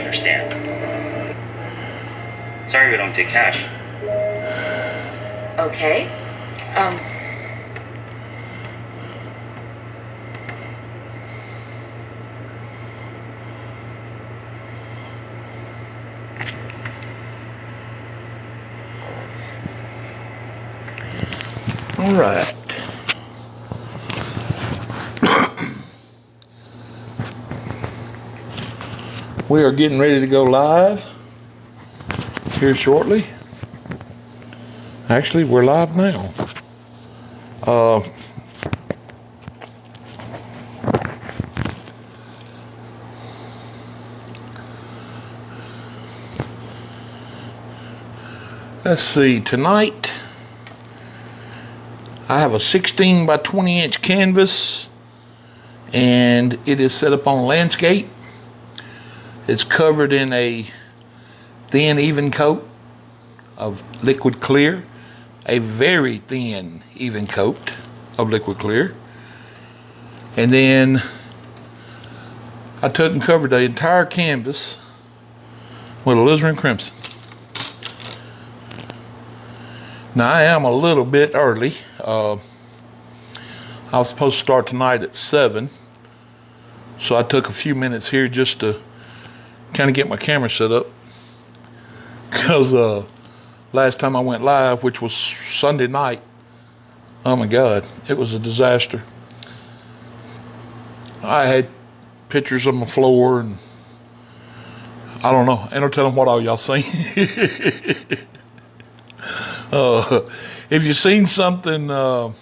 understand. Sorry we don't take cash. Okay. All right. We are getting ready to go live here shortly. Actually, we're live now. Let's see, tonight I have a 16 by 20 inch canvas and it is set up on landscape. It's covered in a thin, even coat of liquid clear, a very thin, even coat of liquid clear. And then I took and covered the entire canvas with alizarin crimson. Now I am a little bit early. I was supposed to start tonight at 7, so I took a few minutes here just to kind of get my camera set up, because last time I went live, which was Sunday night, oh my God, it was a disaster. I had pictures on the floor, and I don't know, ain't no telling what all y'all seen. If you've seen something that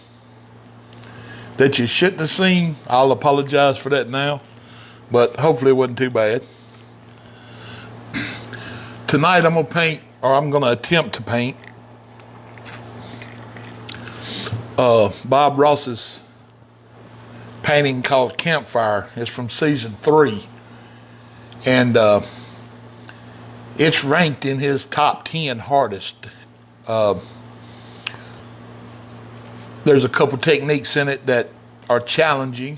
you shouldn't have seen, I'll apologize for that now, but hopefully it wasn't too bad. Tonight I'm going to paint, or I'm going to attempt to paint, Bob Ross's painting called Campfire. It's from season 3. And it's ranked in his top 10 hardest. There's a couple techniques in it that are challenging.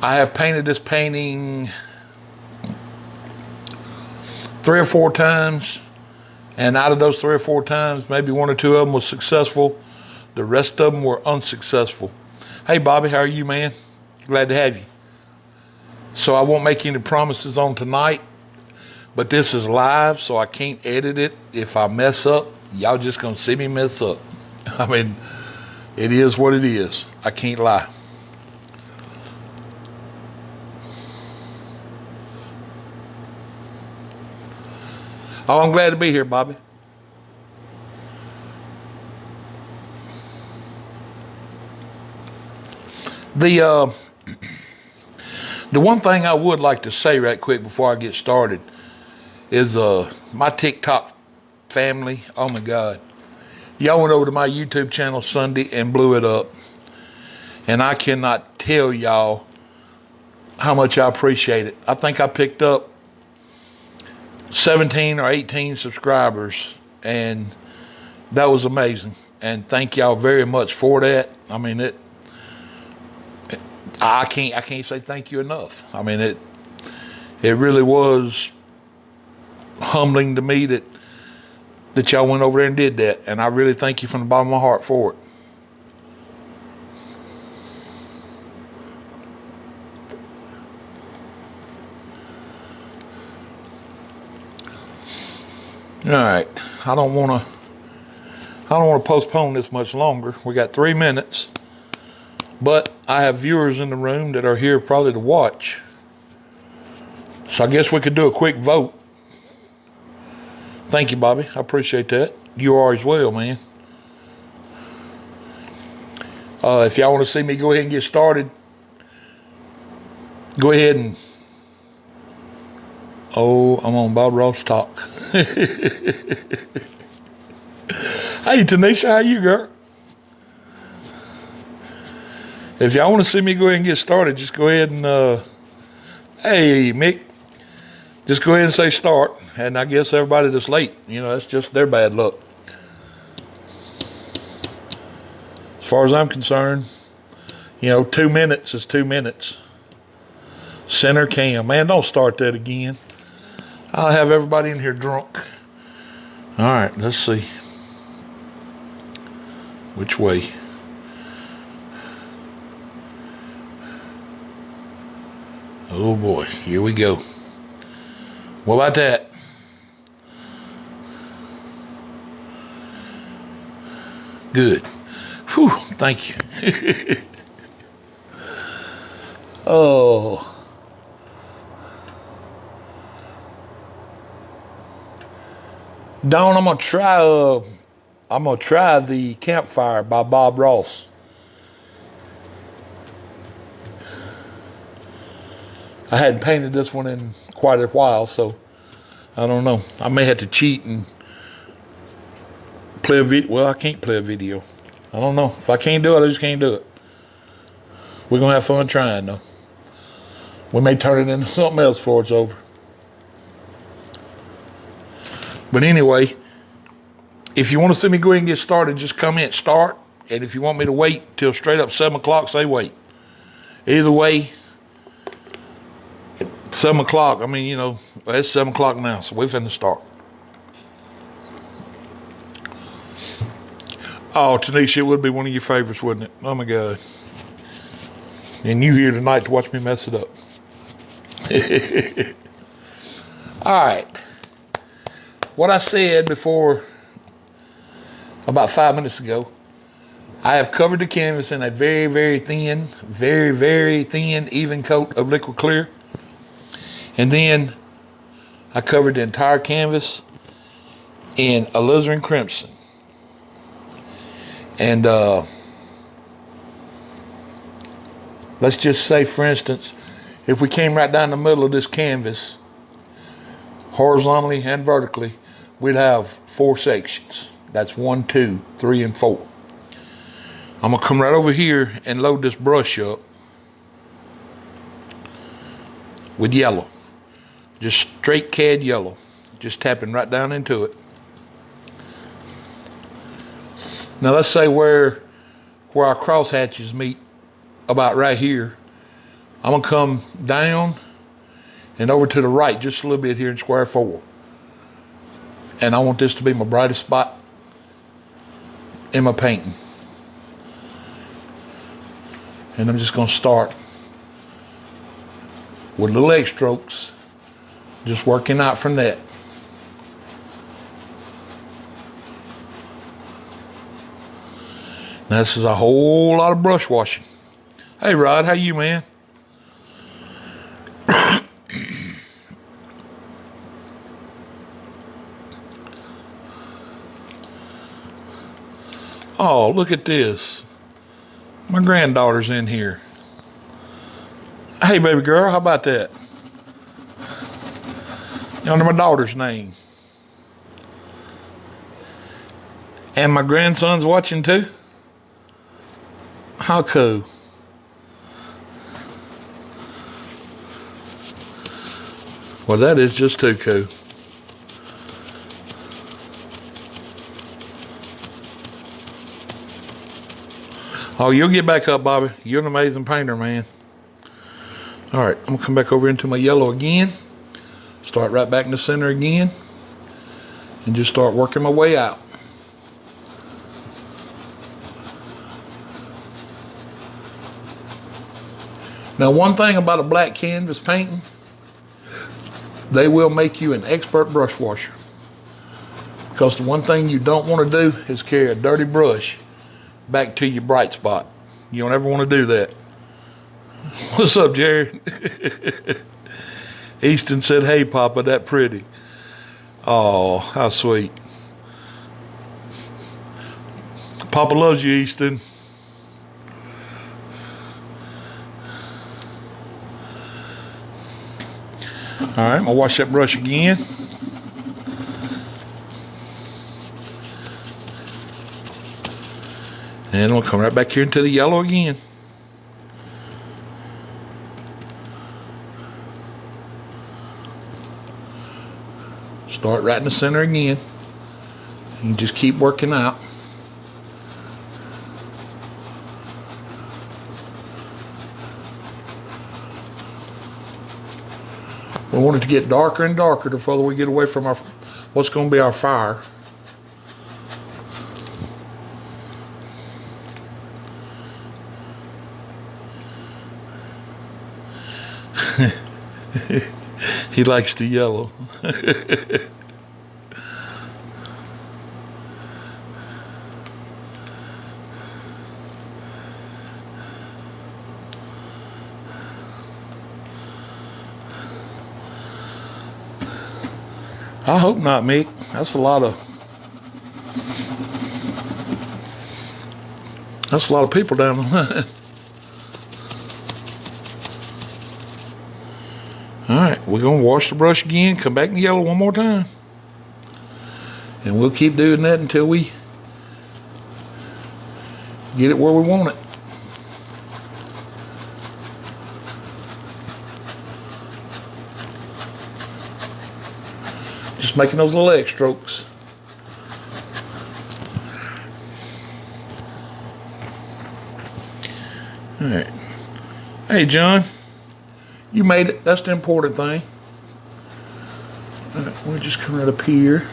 I have painted this painting 3 or 4 times, and out of those 3 or 4 times, maybe 1 or 2 of them was successful. The rest of them were unsuccessful. Hey Bobby, how are you, man? Glad to have you. So I won't make any promises on tonight, but this is live, so I can't edit it. If I mess up, y'all just gonna see me mess up. I mean, it is what it is. I can't lie. Oh, I'm glad to be here, Bobby. The one thing I would like to say right quick before I get started is my TikTok family. Oh my God. Y'all went over to my YouTube channel Sunday and blew it up. And I cannot tell y'all how much I appreciate it. I think I picked up 17 or 18 subscribers, and that was amazing. And thank y'all very much for that. I mean, I can't say thank you enough. I mean, it really was humbling to me that y'all went over there and did that, and I really thank you from the bottom of my heart for it. All right, I don't want to postpone this much longer. We got 3 minutes, but I have viewers in the room that are here probably to watch. So I guess we could do a quick vote. Thank you, Bobby. I appreciate that. You are as well, man. If y'all want to see me go ahead and get started, go ahead and... Oh, I'm on Bob Ross Talk. Hey, Tanisha, how you, girl? If y'all want to see me go ahead and get started, just go ahead and... hey, Mick. Just go ahead and say start. And I guess everybody that's late, that's just their bad luck. As far as I'm concerned, 2 minutes is 2 minutes. Center cam. Man, don't start that again. I'll have everybody in here drunk. All right, let's see. Which way? Oh boy, here we go. What about that? Good. Whew, thank you. Oh. Dawn, I'm gonna try the Campfire by Bob Ross. I hadn't painted this one in quite a while, so I don't know. I may have to cheat and play a video. Well, I can't play a video. I don't know. If I can't do it, I just can't do it. We're gonna have fun trying, though. We may turn it into something else before it's over. But anyway, if you want to see me go ahead and get started, just come in, start. And if you want me to wait till straight up 7 o'clock, say wait. Either way, 7 o'clock, I mean, you know, it's 7 o'clock now, so we're finna start. Oh, Tanisha, it would be one of your favorites, wouldn't it? Oh, my God. And you here tonight to watch me mess it up. All right. What I said before, about 5 minutes ago, I have covered the canvas in a very, very thin, even coat of liquid clear. And then I covered the entire canvas in alizarin crimson. And let's just say, for instance, if we came right down the middle of this canvas, horizontally and vertically, we'd have 4 sections. That's 1, 2, 3, and 4. I'm gonna come right over here and load this brush up with yellow. Just straight cad yellow. Just tapping right down into it. Now let's say where our cross hatches meet, about right here. I'm gonna come down and over to the right just a little bit here in square 4. And I want this to be my brightest spot in my painting. And I'm just gonna start with little egg strokes, just working out from that. Now this is a whole lot of brush washing. Hey Rod, how you, man? Oh, look at this. My granddaughter's in here. Hey, baby girl, how about that? Under my daughter's name. And my grandson's watching too? How cool. Well, that is just too cool. Oh, you'll get back up, Bobby. You're an amazing painter, man. All right, I'm gonna come back over into my yellow again. Start right back in the center again. And just start working my way out. Now, one thing about a black canvas painting, they will make you an expert brush washer. Because the one thing you don't want to do is carry a dirty brush back to your bright spot. You don't ever want to do that. What's up, Jared? Easton said, hey, Papa, that pretty. Oh, how sweet. Papa loves you, Easton. All right, I'm going to wash that brush again. And we'll come right back here into the yellow again. Start right in the center again. And just keep working out. We want it to get darker and darker the further we get away from what's going to be our fire. He likes the yellow. I hope not, Mick. That's a lot of people down there. Alright, we're going to wash the brush again, come back in yellow one more time. And we'll keep doing that until we get it where we want it. Just making those little egg strokes. Alright. Hey, John. You made it. That's the important thing. All right, we'll just come right up here.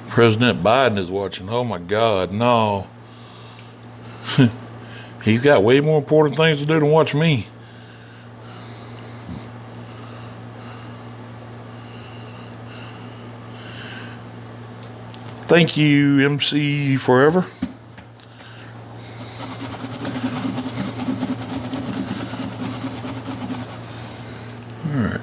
President Biden is watching. Oh my God, no. He's got way more important things to do than watch me. Thank you, MC Forever. All right.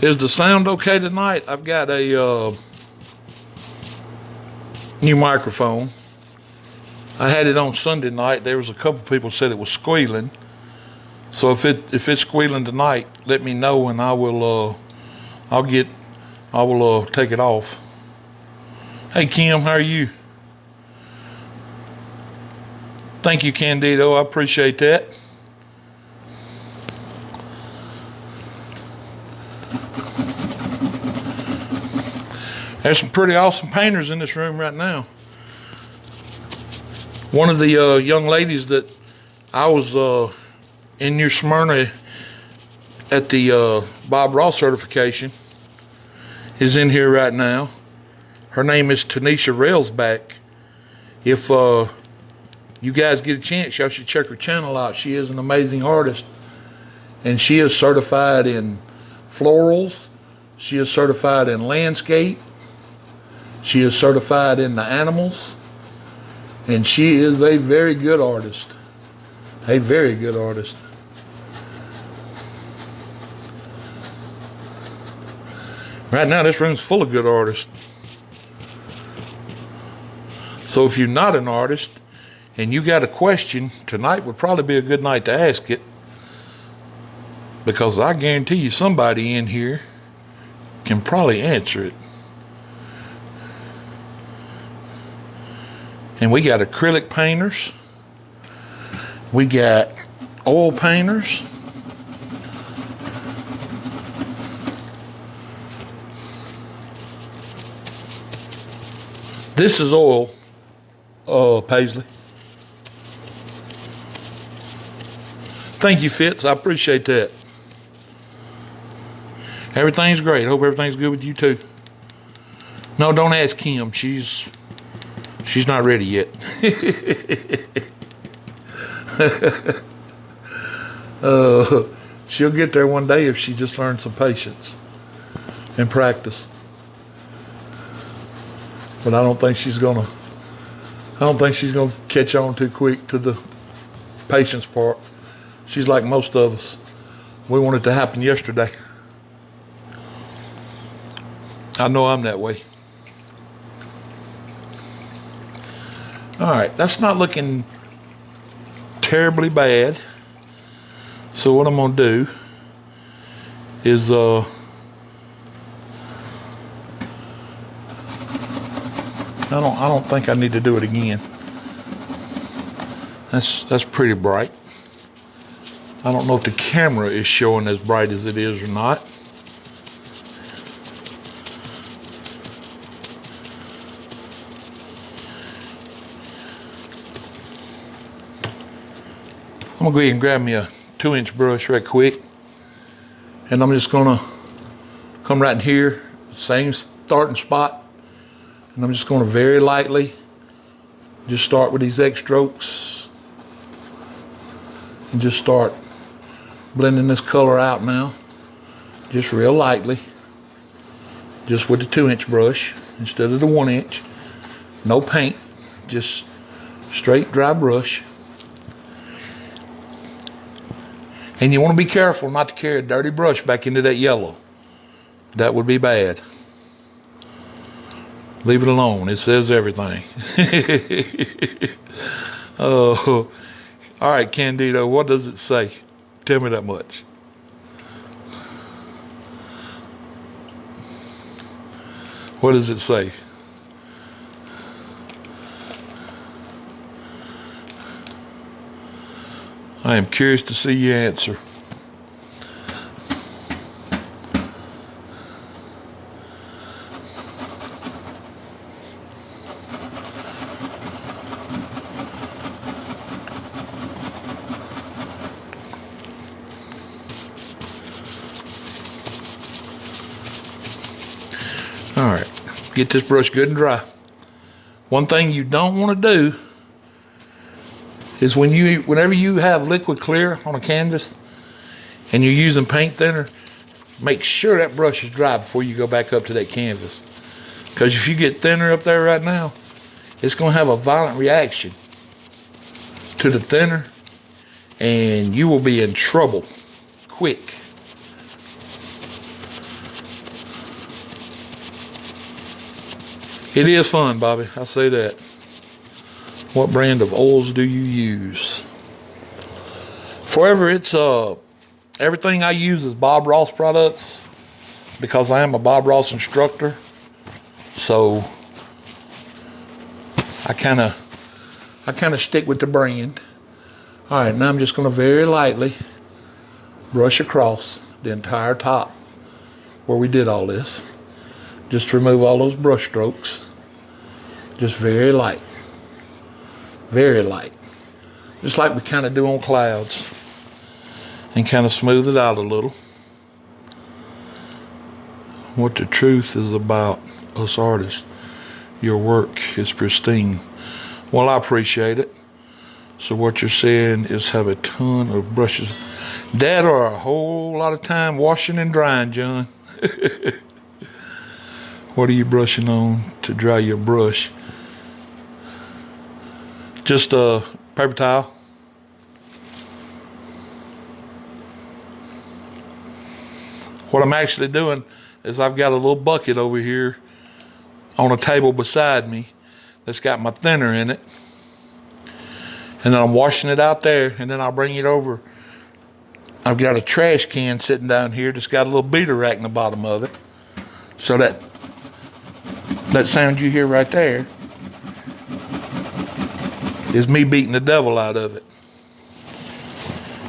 Is the sound okay tonight? I've got a new microphone. I had it on Sunday night. There was a couple people said it was squealing. So if it's squealing tonight, let me know and I will take it off. Hey Kim, how are you? Thank you, Candido. I appreciate that. There's some pretty awesome painters in this room right now. One of the young ladies that I was in New Smyrna at the Bob Ross certification is in here right now. Her name is Tanisha Railsback. If you guys get a chance, y'all should check her channel out. She is an amazing artist. And she is certified in florals. She is certified in landscape. She is certified in the animals. And she is a very good artist. A very good artist. Right now, this room's full of good artists. So if you're not an artist and you got a question, tonight would probably be a good night to ask it. Because I guarantee you somebody in here can probably answer it. And we got acrylic painters. We got oil painters. This is oil, Paisley. Thank you, Fitz. I appreciate that. Everything's great. Hope everything's good with you too. No, don't ask Kim. She's not ready yet. She'll get there one day if she just learns some patience and practice. But I don't think she's gonna catch on too quick to the patience part. She's like most of us. We want it to happen yesterday. I know I'm that way. All right, that's not looking terribly bad. So what I'm gonna do is I don't think I need to do it again. That's pretty bright. I don't know if the camera is showing as bright as it is or not. I'm gonna go ahead and grab me a 2-inch brush right quick, and I'm just gonna come right in here, same starting spot, and I'm just gonna very lightly just start with these X strokes and just start blending this color out now, just real lightly, just with the 2-inch brush instead of the 1-inch. No paint, just straight dry brush. And you want to be careful not to carry a dirty brush back into that yellow. That would be bad. Leave it alone. It says everything. Oh, all right, Candido, what does it say? Tell me that much. What does it say? I am curious to see your answer. All right, get this brush good and dry. One thing you don't want to do is whenever you have liquid clear on a canvas and you're using paint thinner, make sure that brush is dry before you go back up to that canvas. Because if you get thinner up there right now, it's going to have a violent reaction to the thinner and you will be in trouble quick. It is fun, Bobby, I'll say that. What brand of oils do you use? Forever, it's everything I use is Bob Ross products because I am a Bob Ross instructor. So I kind of stick with the brand. All right, now I'm just going to very lightly brush across the entire top where we did all this. Just to remove all those brush strokes. Just very light. Very light. Just like we kind of do on clouds. And kind of smooth it out a little. What the truth is about us artists. Your work is pristine. Well, I appreciate it. So what you're saying is have a ton of brushes. That or a whole lot of time washing and drying, John. What are you brushing on to dry your brush? Just a paper towel. What I'm actually doing is I've got a little bucket over here on a table beside me that's got my thinner in it. And then I'm washing it out there, and then I'll bring it over. I've got a trash can sitting down here that's got a little beater rack in the bottom of it. So that sound you hear right there is me beating the devil out of it.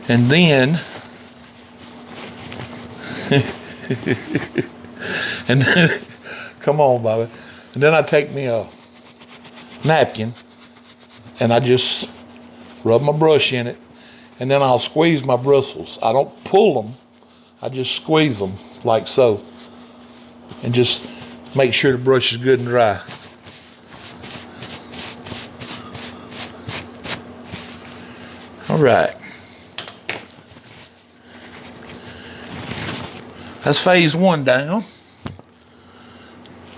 And then come on, Bobby. And then I take me a napkin and I just rub my brush in it, and then I'll squeeze my bristles. I don't pull them, I just squeeze them like so, and just make sure the brush is good and dry. All right. That's phase one down.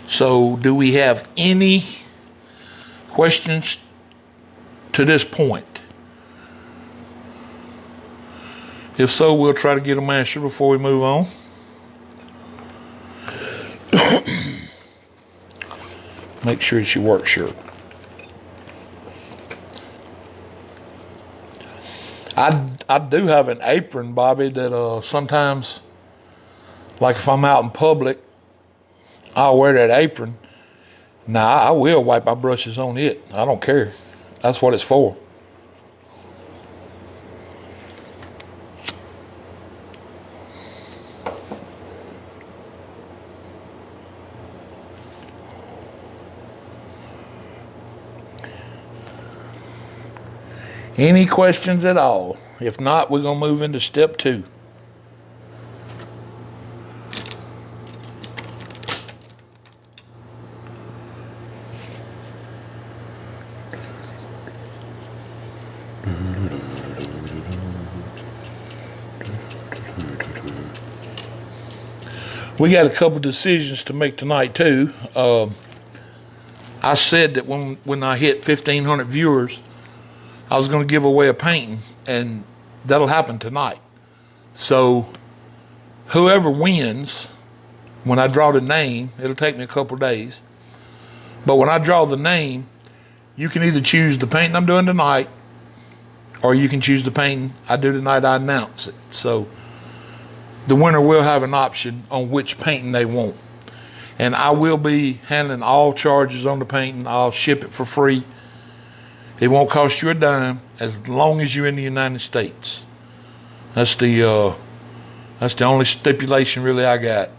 So do we have any questions to this point? If so, we'll try to get them answered before we move on. Make sure it's your work shirt. I do have an apron, Bobby, that sometimes, like if I'm out in public, I'll wear that apron. Now, I will wipe my brushes on it. I don't care. That's what it's for. Any questions at all? If not, we're going to move into step 2. We got a couple decisions to make tonight too. I said that when I hit 1,500 viewers, I was going to give away a painting, and that'll happen tonight. So whoever wins, when I draw the name, it'll take me a couple days. But when I draw the name, you can either choose the painting I'm doing tonight, or you can choose the painting I do tonight. I announce it. So the winner will have an option on which painting they want. And I will be handling all charges on the painting. I'll ship it for free. It won't cost you a dime as long as you're in the United States. That's the only stipulation really I got,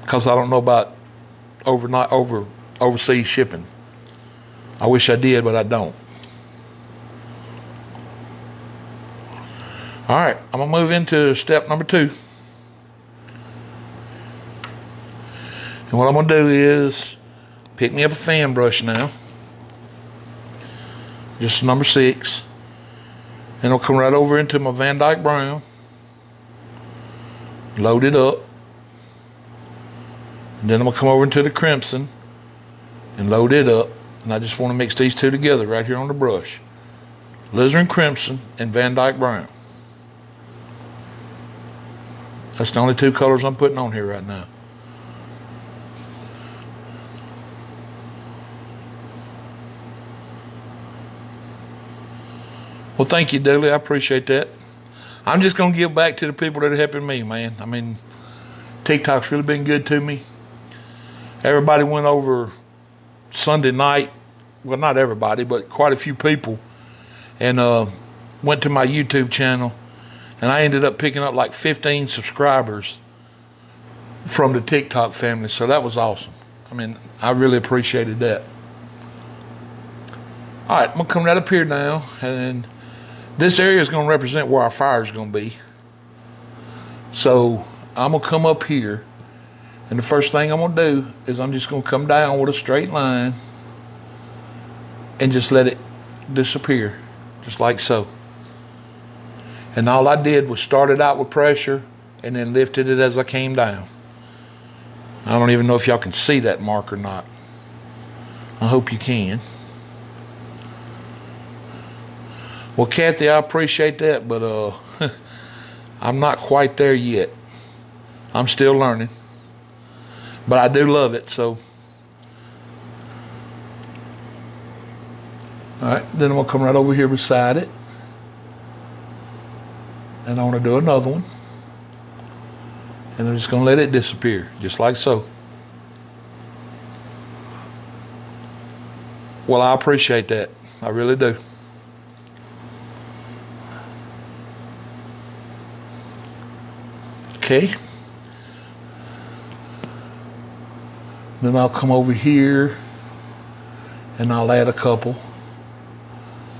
because I don't know about overseas shipping. I wish I did, but I don't. All right, I'm gonna move into step number 2. And what I'm gonna do is pick me up a fan brush now. Just number 6. And I'll come right over into my Van Dyke Brown. Load it up. And then I'm gonna come over into the Crimson and load it up. And I just want to mix these two together right here on the brush. Alizarin Crimson and Van Dyke Brown. That's the only 2 colors I'm putting on here right now. Well, thank you, Dooley. I appreciate that. I'm just going to give back to the people that are helping me, man. I mean, TikTok's really been good to me. Everybody went over Sunday night. Well, not everybody, but quite a few people. And went to my YouTube channel. And I ended up picking up like 15 subscribers from the TikTok family. So that was awesome. I mean, I really appreciated that. All right, I'm going to come right up here now. And this area is going to represent where our fire is going to be. So I'm going to come up here. And the first thing I'm going to do is I'm just going to come down with a straight line and just let it disappear, just like so. And all I did was start it out with pressure and then lifted it as I came down. I don't even know if y'all can see that mark or not. I hope you can. Well, Kathy, I appreciate that, but I'm not quite there yet. I'm still learning. But I do love it, so. All right, then I'm going to come right over here beside it. And I want to do another one. And I'm just going to let it disappear, just like so. Well, I appreciate that. I really do. Okay. Then I'll come over here and I'll add a couple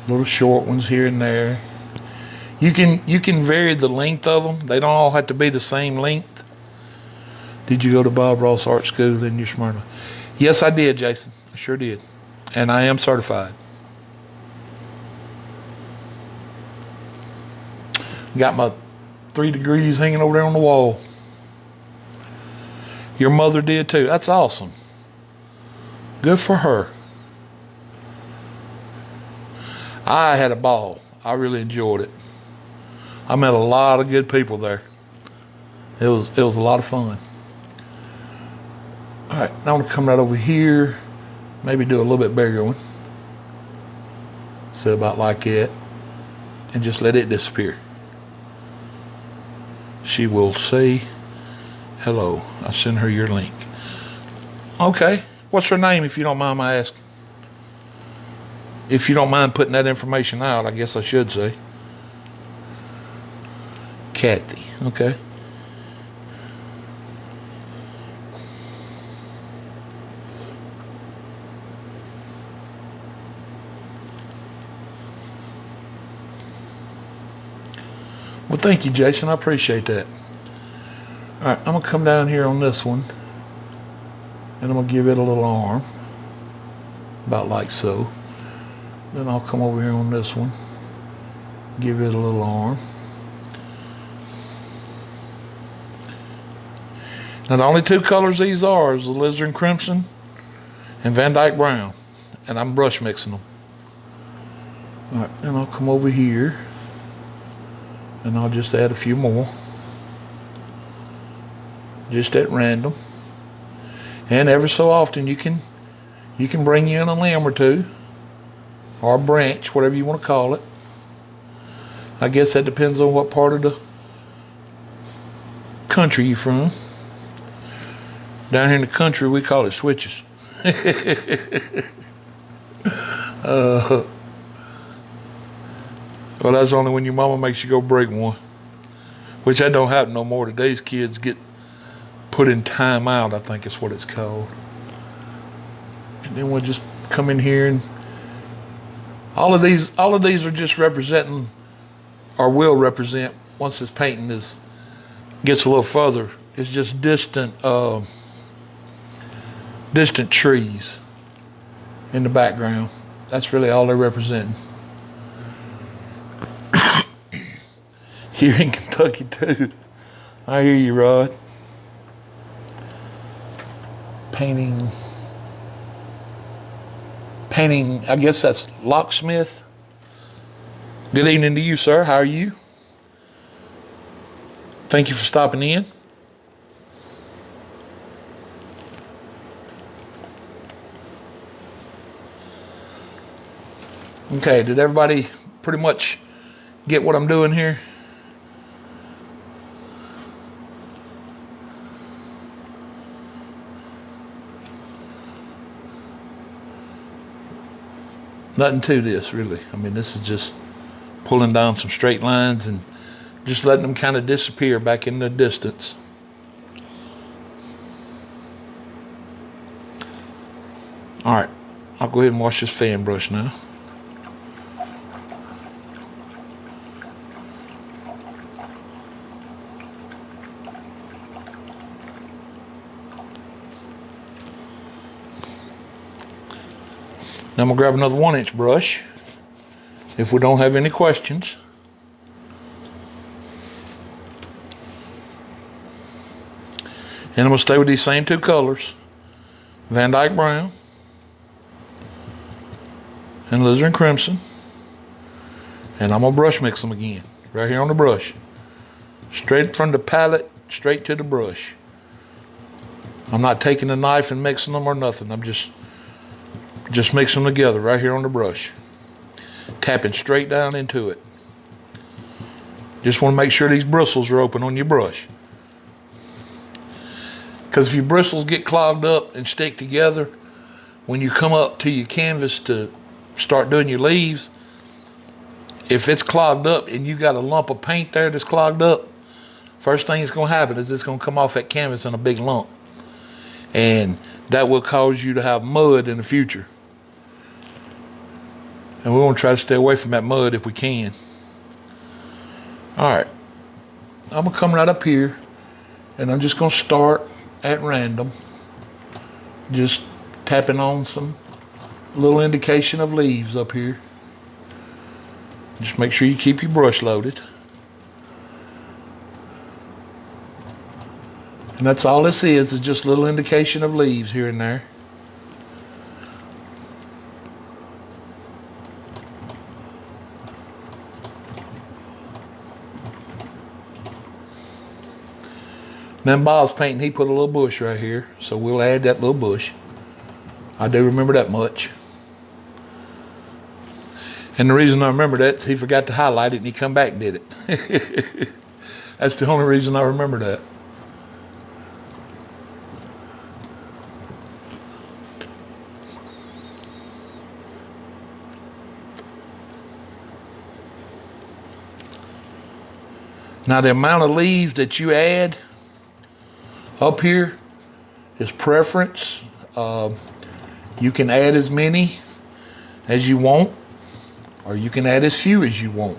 little short ones here and there. You can vary the length of them. They don't all have to be the same length. Did you go to Bob Ross Art School in New Smyrna? Yes, I did, Jason. I sure did. And I am certified. Got my 3 degrees hanging over there on the wall. Your mother did too. That's awesome. Good for her. I had a ball. I really enjoyed it. I met a lot of good people there. It was a lot of fun. All right, now I'm gonna come right over here Maybe do a little bit bigger one. Set about like that. And just let it disappear. She will say hello. I'll send her your link. Okay. What's her name, if you don't mind my asking? If you don't mind putting that information out, I guess I should say. Kathy. Okay. Well, thank you, Jason. I appreciate that. All right, I'm going to come down here on this one, and I'm going to give it a little arm, about like so. Then I'll come over here on this one, give it a little arm. Now, the only two colors these are is the Alizarin Crimson and Van Dyke Brown, and I'm brush mixing them. All right, then I'll come over here, and I'll just add a few more, just at random. And every so often you can bring in a limb or two, or a branch, whatever you want to call it. I guess that depends on what part of the country you're from. Down here in the country, we call it switches. Well, that's only when your mama makes you go break one, which that don't happen no more. Today's kids get put in time out, I think is what it's called. And then we'll just come in here, and all of these are just representing, or will represent, once this painting gets a little further, it's just distant trees in the background. That's really all they're representing. Here in Kentucky too. I hear you, Rod. Painting, I guess that's locksmith. Good evening to you, sir. How are you? Thank you for stopping in. Okay, did everybody pretty much get what I'm doing here? Nothing to this, really. I mean, this is just pulling down some straight lines and just letting them kind of disappear back in the distance. All right, I'll go ahead and wash this fan brush now. Now I'm going to grab another 1-inch brush if we don't have any questions. And I'm going to stay with these same two colors, Van Dyke Brown and Alizarin Crimson. And I'm going to brush mix them again, right here on the brush. Straight from the palette, straight to the brush. I'm not taking a knife and mixing them or nothing. I'm just mix them together right here on the brush. Tapping straight down into it. Just want to make sure these bristles are open on your brush. Because if your bristles get clogged up and stick together, when you come up to your canvas to start doing your leaves, if it's clogged up and you got a lump of paint there that's clogged up, first thing that's going to happen is it's going to come off that canvas in a big lump. And that will cause you to have mud in the future. And we want to try to stay away from that mud if we can. All right. I'm going to come right up here, and I'm just going to start at random. Just tapping on some little indication of leaves up here. Just make sure you keep your brush loaded. And that's all this is just a little indication of leaves here and there. Then Bob's painting, he put a little bush right here, so we'll add that little bush. I do remember that much. And the reason I remember that, he forgot to highlight it and he come back and did it. That's the only reason I remember that. Now the amount of leaves that you add up here is preference. You can add as many as you want, or you can add as few as you want.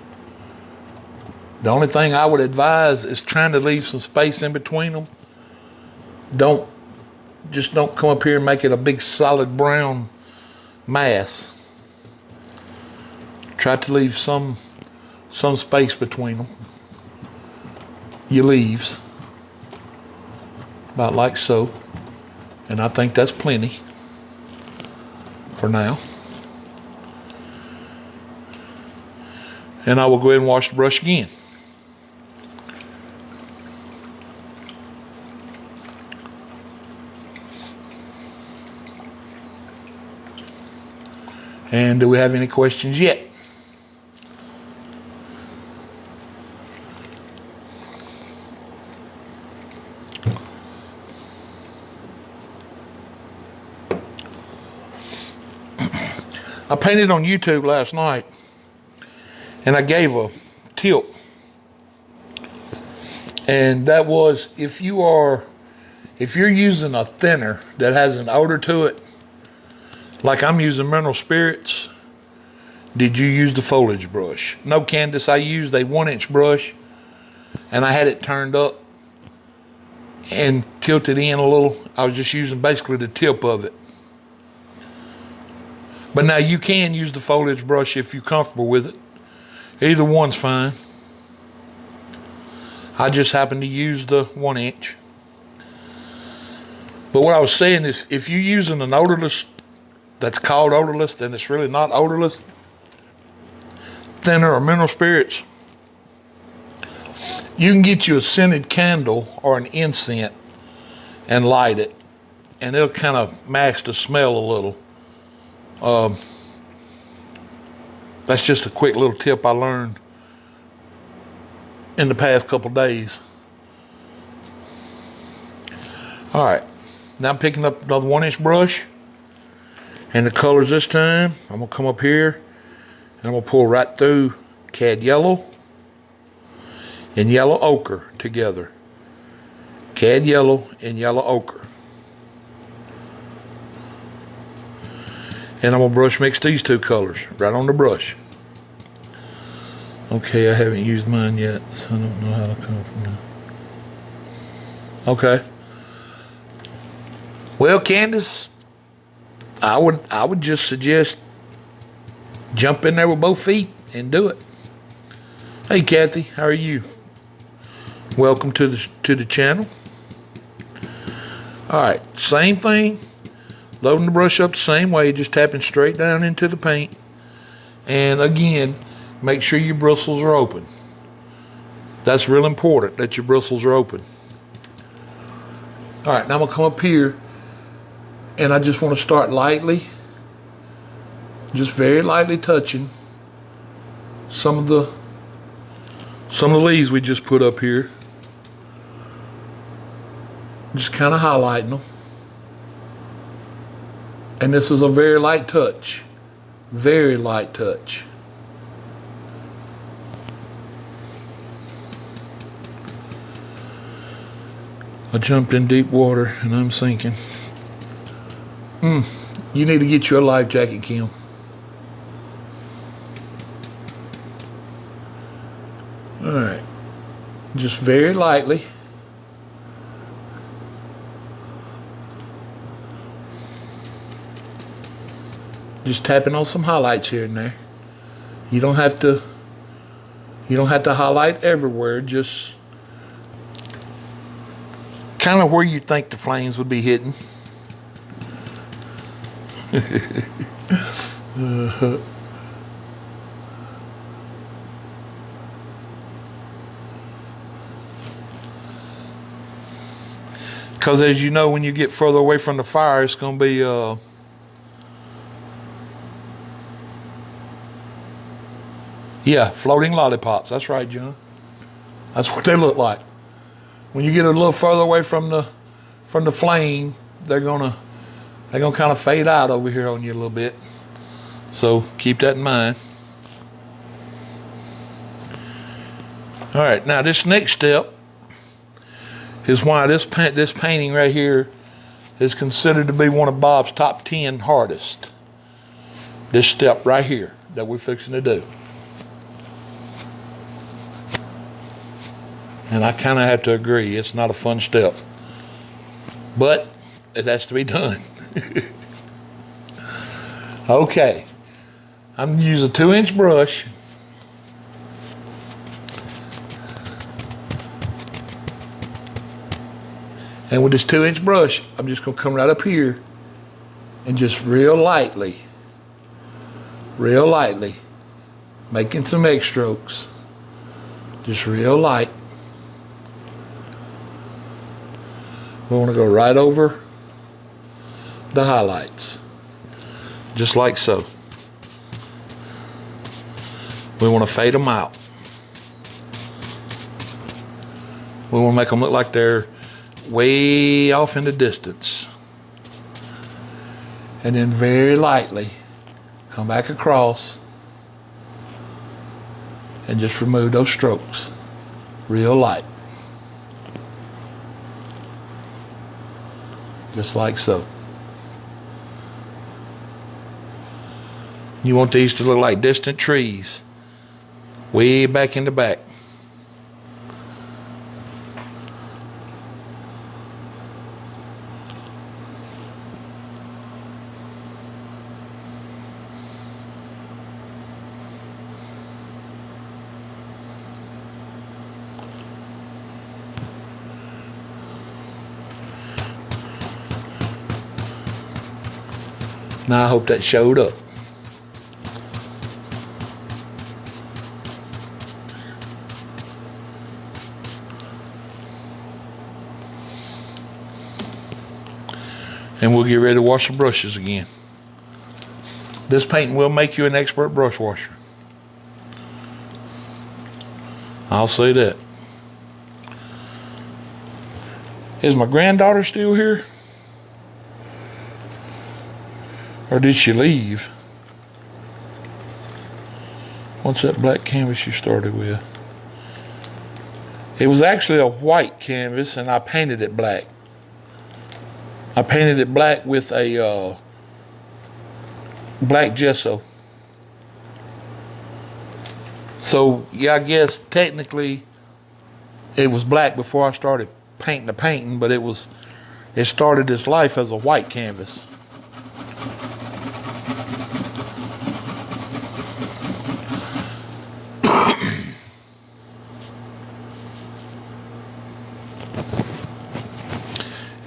The only thing I would advise is trying to leave some space in between them. Don't come up here and make it a big solid brown mass. Try to leave some space between them. Your leaves, about like so, and I think that's plenty for now. And I will go ahead and wash the brush again. And do we have any questions yet? I painted on YouTube last night, and I gave a tip, and that was if you're using a thinner that has an odor to it, like I'm using mineral spirits, did you use the foliage brush? No, Candace, I used a 1-inch brush, and I had it turned up and tilted in a little. I was just using basically the tip of it. But now you can use the foliage brush if you're comfortable with it. Either one's fine. I just happen to use the 1-inch. But what I was saying is, if you're using an odorless, that's called odorless, then it's really not odorless, thinner or mineral spirits, you can get you a scented candle or an incense and light it, and it'll kind of mask the smell a little. That's just a quick little tip I learned in the past couple days. All right, now I'm picking up another 1-inch brush, and the colors this time, I'm gonna come up here and I'm gonna pull right through cad yellow and yellow ochre together. Cad yellow and yellow ochre. And I'm going to brush mix these two colors right on the brush. Okay, I haven't used mine yet, so I don't know how to come from there. Okay. Well, Candace, I would just suggest jump in there with both feet and do it. Hey, Kathy, how are you? Welcome to the channel. All right, same thing. Loading the brush up the same way, just tapping straight down into the paint. And again, make sure your bristles are open. That's real important, that your bristles are open. All right, now I'm gonna come up here, and I just want to start lightly, just very lightly touching some of the leaves we just put up here. Just kind of highlighting them. And this is a very light touch. Very light touch. I jumped in deep water and I'm sinking. You need to get you a life jacket, Kim. All right. Just very lightly. Just tapping on some highlights here and there. You don't have to highlight everywhere, just kind of where you think the flames would be hitting. Because as you know, when you get further away from the fire, it's going to be Yeah, floating lollipops. That's right, John. That's what they look like. When you get a little further away from the flame, they're gonna kind of fade out over here on you a little bit. So keep that in mind. All right, now this next step is why this painting right here is considered to be one of Bob's top 10 hardest. This step right here that we're fixing to do. And I kind of have to agree, it's not a fun step. But it has to be done. Okay. I'm going to use a 2-inch brush. And with this 2-inch brush, I'm just going to come right up here and just real lightly, making some egg strokes. Just real light. We want to go right over the highlights, just like so. We want to fade them out. We want to make them look like they're way off in the distance. And then very lightly come back across and just remove those strokes real light. Just like so. You want these to look like distant trees, way back in the back. Now I hope that showed up. And we'll get ready to wash the brushes again. This painting will make you an expert brush washer. I'll say that. Is my granddaughter still here? Or did she leave? What's that black canvas you started with? It was actually a white canvas and I painted it black. I painted it black with a black gesso. So yeah, I guess technically it was black before I started painting the painting, but it started its life as a white canvas.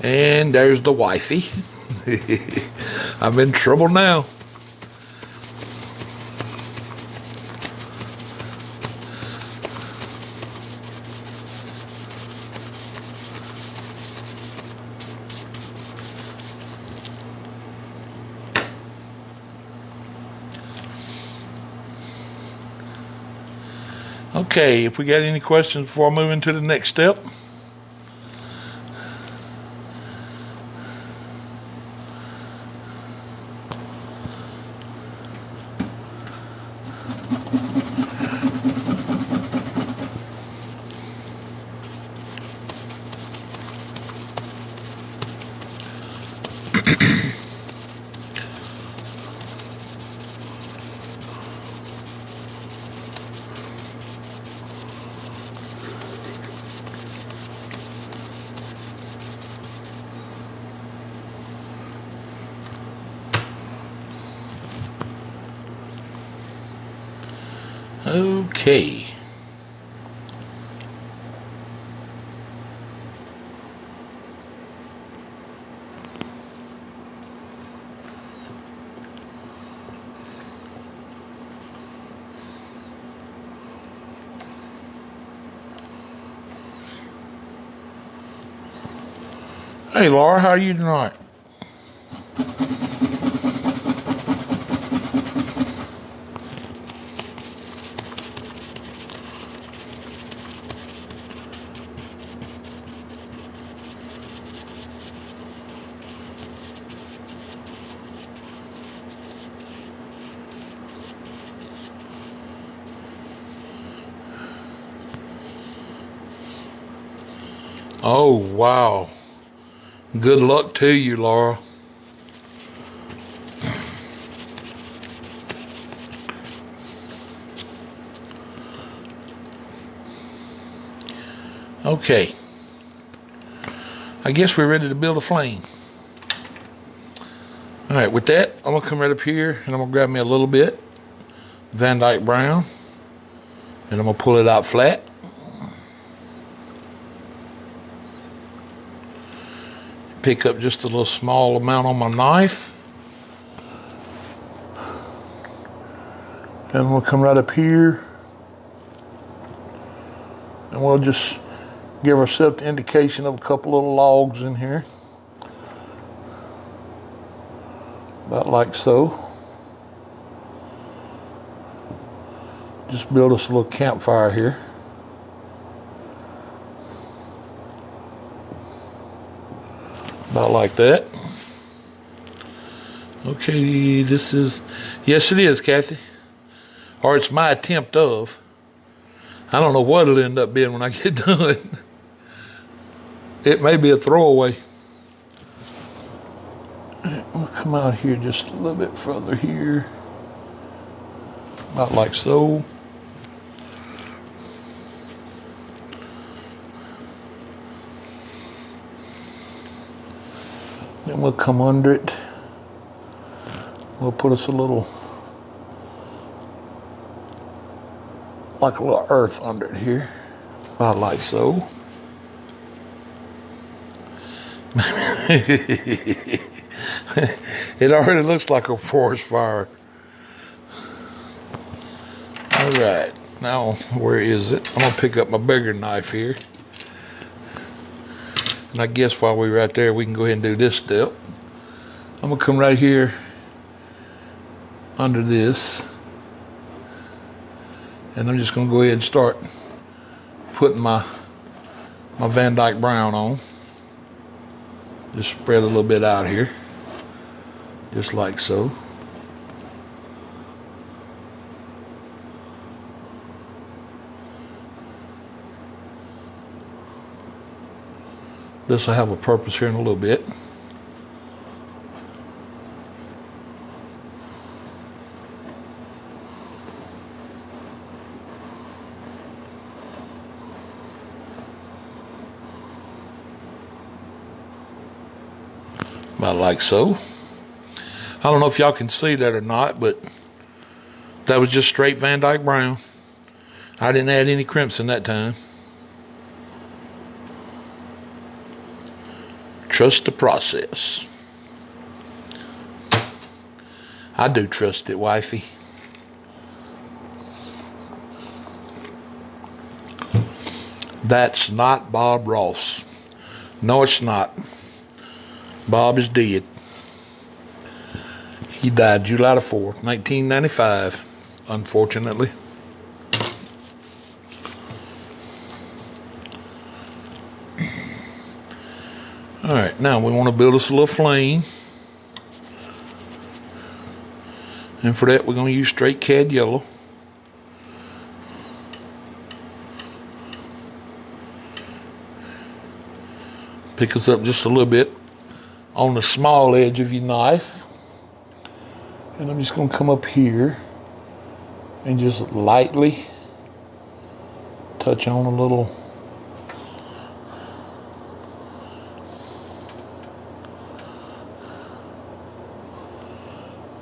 And there's the wifey. I'm in trouble now. Okay, if we got any questions before I move into the next step. Okay. Hey Laura, how are you tonight? Oh, wow. Good luck to you, Laura. Okay. I guess we're ready to build a flame. All right, with that, I'm gonna come right up here and I'm gonna grab me a little bit Van Dyke Brown and I'm gonna pull it out flat. Pick up just a little small amount on my knife. And we'll come right up here and we'll just give ourselves the indication of a couple little logs in here. About like so. Just build us a little campfire here. About like that. Okay, this is, yes it is, Kathy. Or it's my attempt of. I don't know what it'll end up being when I get done. It may be a throwaway. We'll come out here just a little bit further here. About like so. Then we'll come under it. We'll put us a little, like a little earth under it here. About like so. It already looks like a forest fire. All right, now where is it? I'm gonna pick up my bigger knife here. And I guess while we're right there, we can go ahead and do this step. I'm gonna come right here under this. And I'm just gonna go ahead and start putting my Van Dyke Brown on. Just spread a little bit out here. Just like so. This will have a purpose here in a little bit. About like so. I don't know if y'all can see that or not, but that was just straight Van Dyke Brown. I didn't add any crimson that time. Trust the process. I do trust it, wifey. That's not Bob Ross. No, it's not. Bob is dead. He died July the 4th, 1995, unfortunately. All right, now we want to build us a little flame. And for that, we're going to use straight cad yellow. Pick us up just a little bit on the small edge of your knife. And I'm just going to come up here and just lightly touch on a little.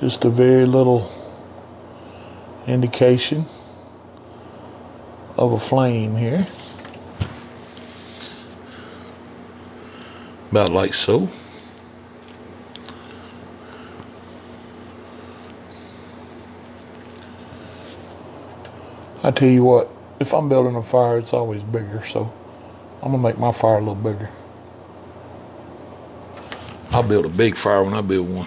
Just a very little indication of a flame here. About like so. I tell you what, if I'm building a fire, it's always bigger, so I'm gonna make my fire a little bigger. I'll build a big fire when I build one.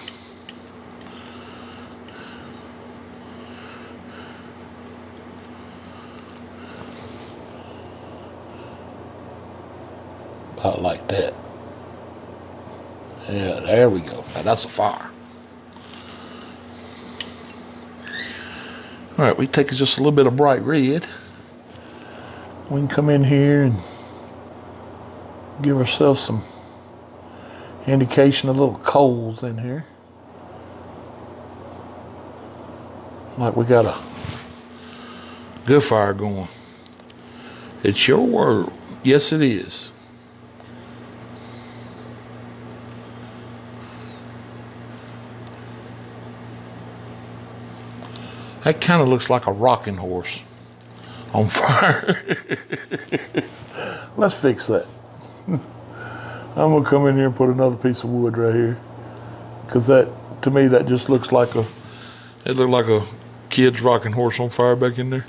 About like that. Yeah, there we go. Now that's a fire. All right, we take just a little bit of bright red. We can come in here and Give ourselves some indication of little coals in here. Like we got a good fire going. It's your world. Yes, it is. That kind of looks like a rocking horse on fire. Let's fix that. I'm gonna come in here and put another piece of wood right here, because that, to me, that just looks like a, it looked like a kid's rocking horse on fire back in there.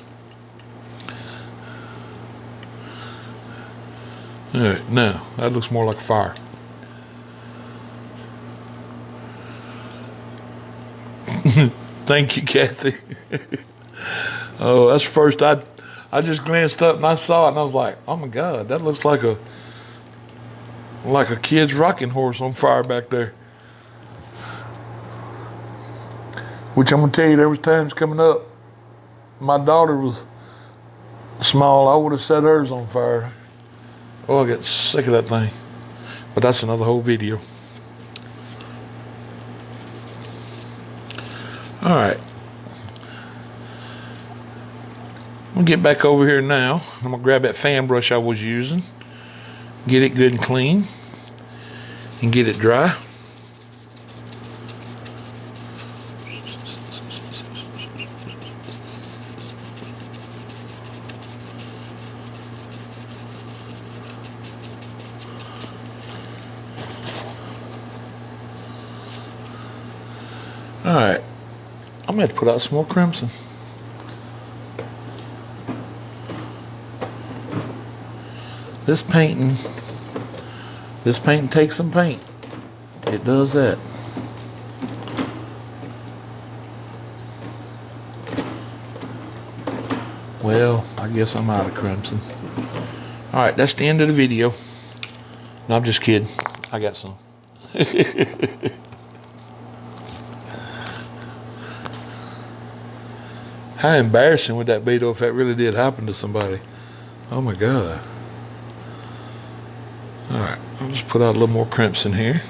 All right, now that looks more like fire. Thank you, Kathy. Oh, that's first I just glanced up and I saw it and I was like, oh my God, that looks like a kid's rocking horse on fire back there. Which I'm gonna tell you, there was times coming up, my daughter was small, I would have set hers on fire. Oh, I got sick of that thing. But that's another whole video. All right. I'm gonna get back over here now. I'm gonna grab that fan brush I was using, get it good and clean, and get it dry. All right. I'm going to have to put out some more crimson. This painting takes some paint. It does that. Well, I guess I'm out of crimson. All right, that's the end of the video. No, I'm just kidding. I got some. How embarrassing would that be, though, if that really did happen to somebody? Oh my God. All right, I'll just put out a little more crimson here.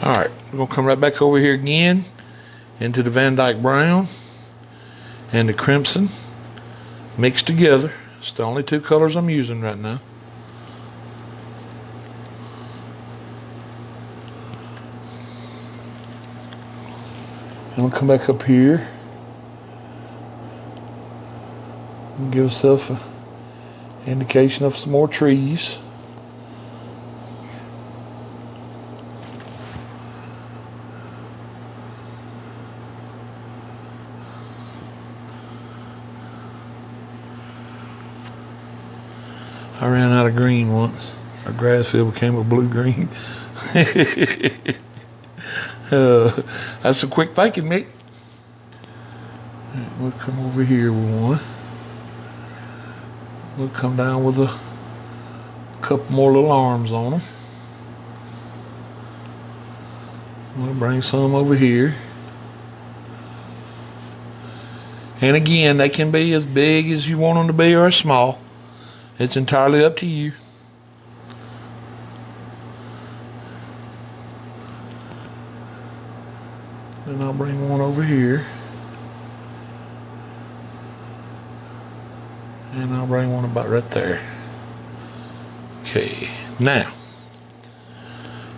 All right, we're gonna come right back over here again into the Van Dyke brown and the crimson mixed together. It's the only two colors I'm using right now. And we'll come back up here and give ourselves an indication of some more trees. I ran out of green once. Our grass field became a blue-green. That's some quick thinking, Mick. We'll come over here with one. We'll come down with a couple more little arms on them. We'll bring some over here. And again, they can be as big as you want them to be or as small. It's entirely up to you. And I'll bring one over here. And I'll bring one about right there. Okay, now,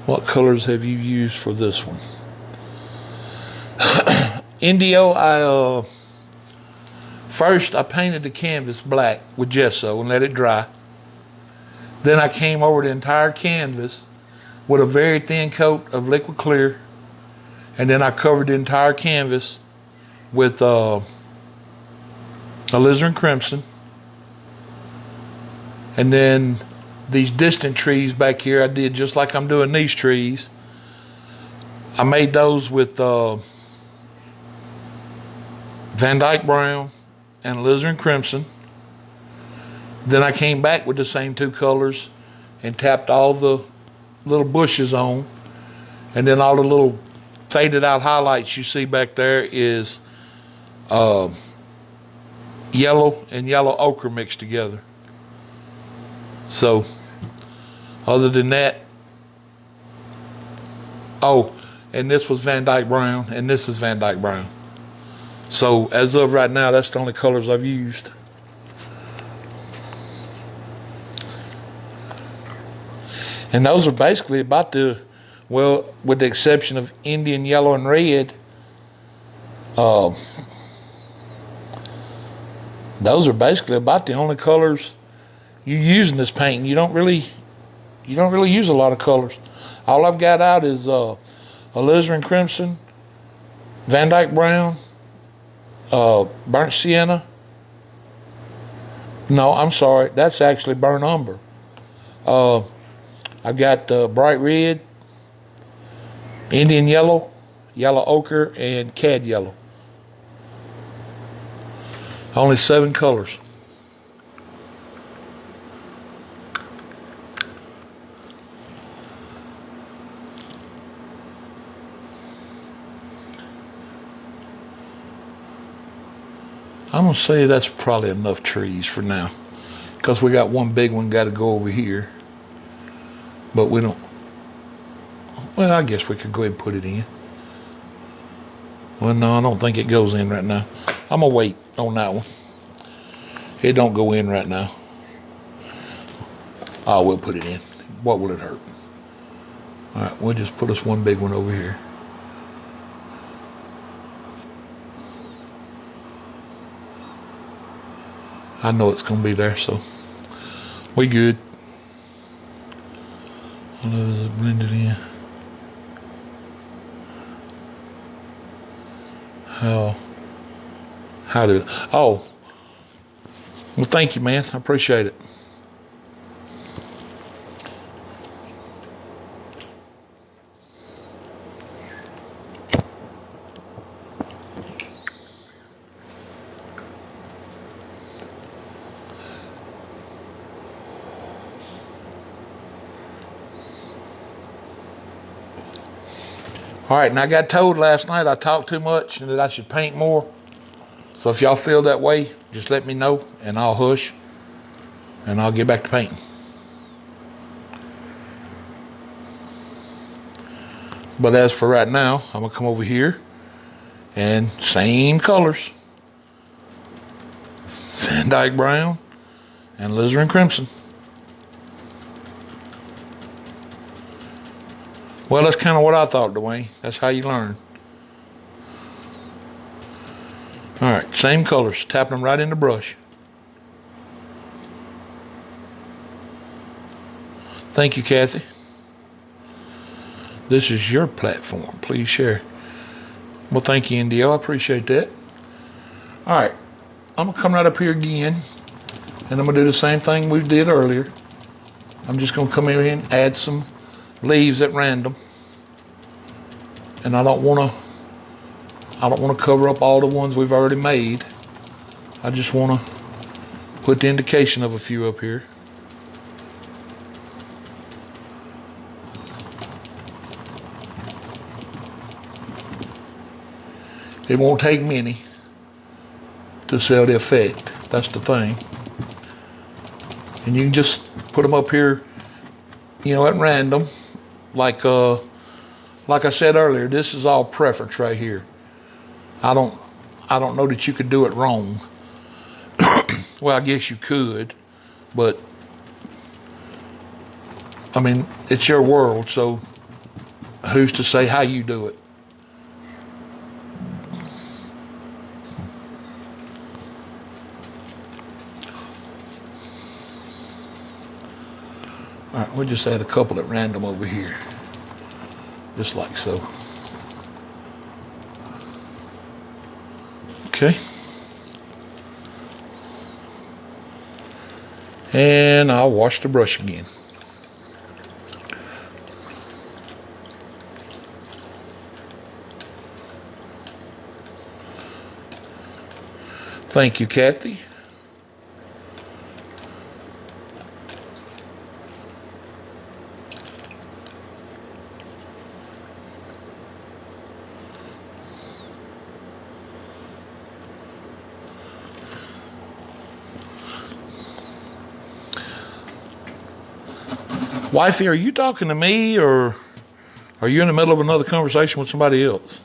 what colors have you used for this one? Indio, first I painted the canvas black with gesso and let it dry. Then I came over the entire canvas with a very thin coat of liquid clear. And then I covered the entire canvas with alizarin crimson. And then these distant trees back here, I did just like I'm doing these trees. I made those with Van Dyke brown and alizarin crimson. Then I came back with the same two colors and tapped all the little bushes on. And then all the little faded out highlights you see back there is yellow and yellow ochre mixed together. So, other than that, oh, and this was Van Dyke Brown, and this is Van Dyke Brown. So, as of right now, that's the only colors I've used. And those are basically about well, with the exception of Indian yellow and red, those are basically about the only colors you use in this painting. You don't really use a lot of colors. All I've got out is alizarin crimson, Van Dyke brown, burnt sienna. No, I'm sorry, that's actually burnt umber. I've got bright red, Indian yellow, yellow ochre, and cad yellow. Only 7 colors. I'm going to say that's probably enough trees for now, because we got one big one got to go over here. But we don't, well, I guess we could go ahead and put it in. Well, no, I don't think it goes in right now. I'm going to wait on that one. It don't go in right now. Oh, we'll put it in. What will it hurt? All right, we'll just put us one big one over here. I know it's going to be there, so we good. Let it blend it in. How did it? Oh, well, thank you, man. I appreciate it. All right, and I got told last night I talked too much and that I should paint more. So if y'all feel that way, just let me know and I'll hush and I'll get back to painting. But as for right now, I'm gonna come over here and same colors. Van Dyke brown and alizarin crimson. Well, that's kind of what I thought, Dwayne. That's how you learn. All right, same colors, tapping them right in the brush. Thank you, Kathy. This is your platform. Please share. Well, thank you, Indio. I appreciate that. All right, I'm going to come right up here again, and I'm going to do the same thing we did earlier. I'm just going to come in here and add some leaves at random, and I don't want to cover up all the ones we've already made. I just want to put the indication of a few up here. It won't take many to sell the effect. That's the thing. And you can just put them up here, you know, at random. Like I said earlier, this is all preference right here. I don't know that you could do it wrong. Well, I guess you could, but I mean, it's your world, so who's to say how you do it? All right, we'll just add a couple at random over here, just like so. Okay. And I'll wash the brush again. Thank you, Kathy. Wifey, are you talking to me or are you in the middle of another conversation with somebody else?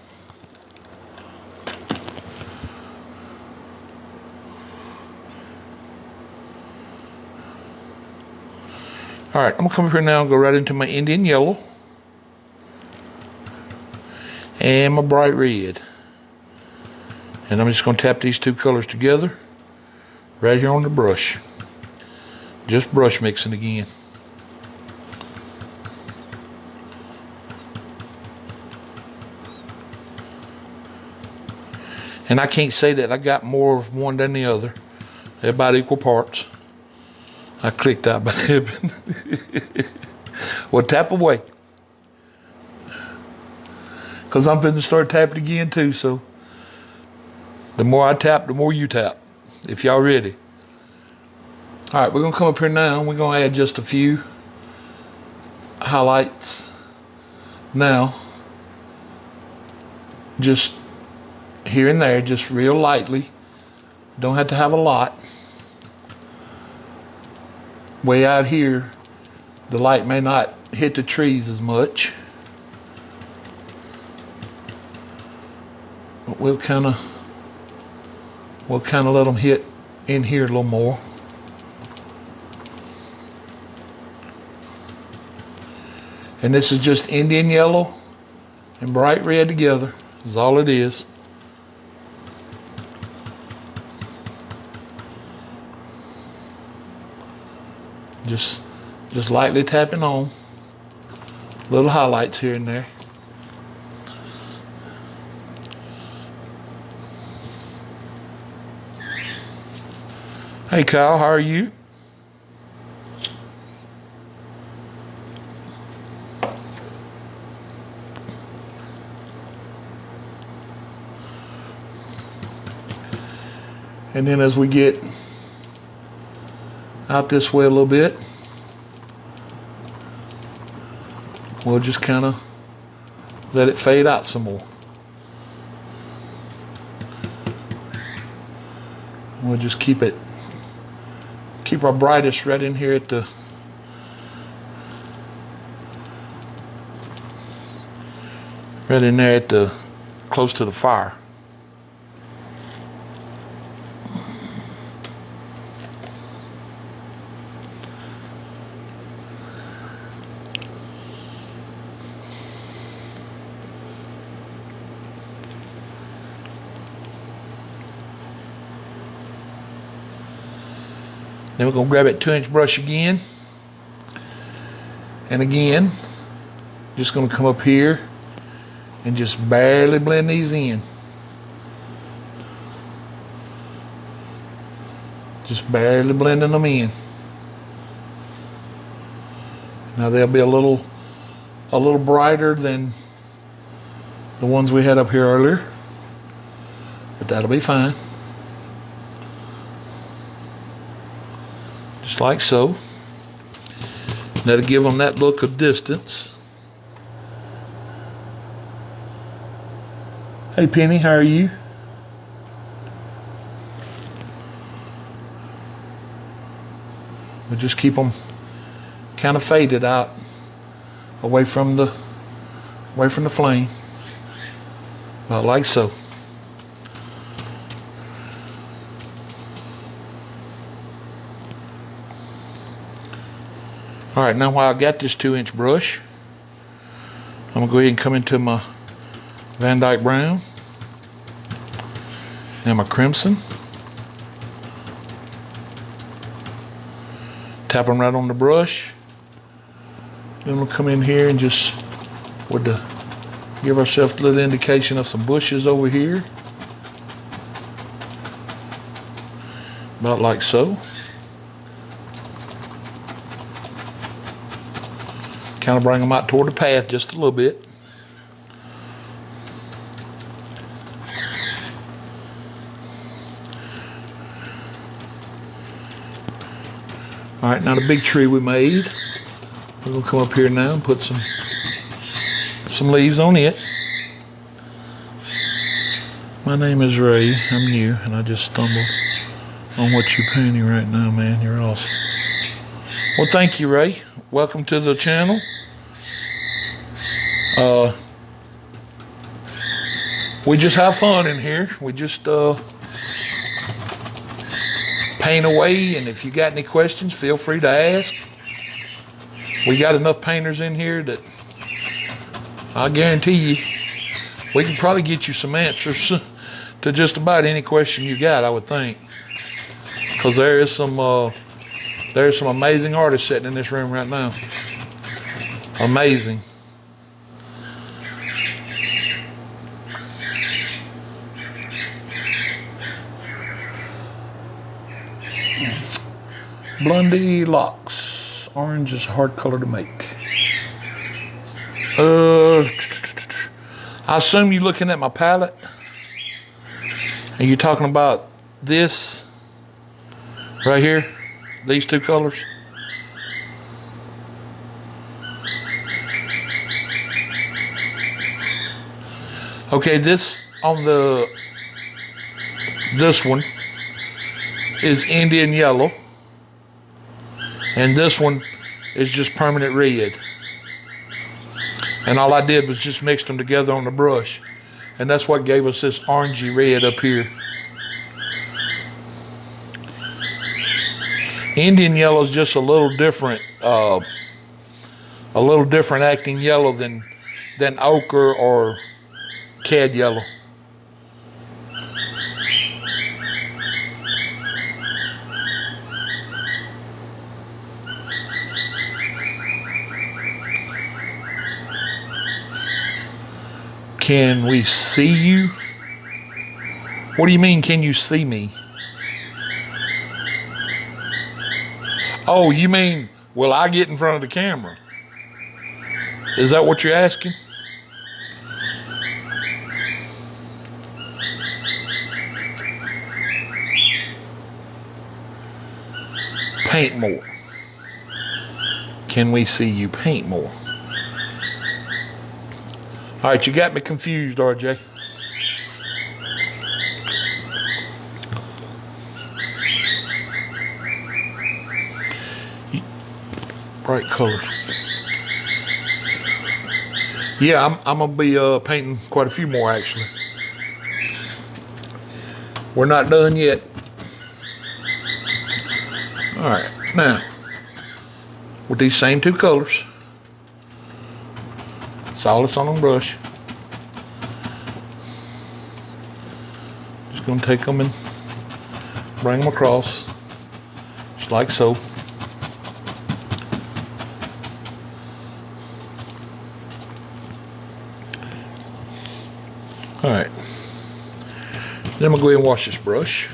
All right, I'm gonna come up here now and go right into my Indian yellow and my bright red. And I'm just gonna tap these two colors together right here on the brush. Just brush mixing again. And I can't say that I got more of one than the other. They're about equal parts. I clicked out by heaven. Well, tap away. Because I'm finna start tapping again too, so the more I tap, the more you tap. If y'all ready. All right, we're gonna come up here now and we're gonna add just a few highlights now. Just here and there, just real lightly. Don't have to have a lot. Way out here, the light may not hit the trees as much. But we'll kind of let them hit in here a little more. And this is just Indian yellow and bright red together, is all it is. Just lightly tapping on. Little highlights here and there. Hey Kyle, how are you? And then as we get out this way a little bit, we'll just kind of let it fade out some more. We'll just keep our brightest right in here at the right in there at the close to the fire. Then we're going to grab that 2-inch brush again. And again, just going to come up here and just barely blend these in. Just barely blending them in. Now they'll be a little brighter than the ones we had up here earlier, but that'll be fine. Just like so. That'll give them that look of distance. Hey Penny, how are you? We'll just keep them kind of faded out away from the flame. About like so. All right, now while I got this 2-inch brush, I'm gonna go ahead and come into my Van Dyke Brown and my Crimson. Tap them right on the brush. Then we'll come in here and just give ourselves a little indication of some bushes over here. About like so. Kind of bring them out toward the path just a little bit. All right, now the big tree we made, we're gonna come up here now and put some leaves on it. My name is Ray, I'm new, and I just stumbled on what you're painting right now, man. You're awesome. Well, thank you, Ray. Welcome to the channel. We just have fun in here. We just paint away, and if you got any questions, feel free to ask. We got enough painters in here that I guarantee you we can probably get you some answers to just about any question you got, I would think. Because there's some amazing artists sitting in this room right now. Amazing. Blondie locks. Orange is a hard color to make. I assume you're looking at my palette. And you're talking about this right here, these two colors. Okay, this one is Indian yellow, and this one is just permanent red. And all I did was just mix them together on the brush, and that's what gave us this orangey red up here. Indian yellow is just a little different acting yellow than ochre or cad yellow. Can we see you? What do you mean, can you see me? Oh, you mean, will I get in front of the camera? Is that what you're asking? Paint more. Can we see you paint more? All right, you got me confused, RJ. Bright colors. Yeah, I'm gonna be painting quite a few more actually. We're not done yet. All right, now with these same two colors, solids on the brush. Just gonna take them and bring them across, just like so. All right, then I'm gonna go ahead and wash this brush.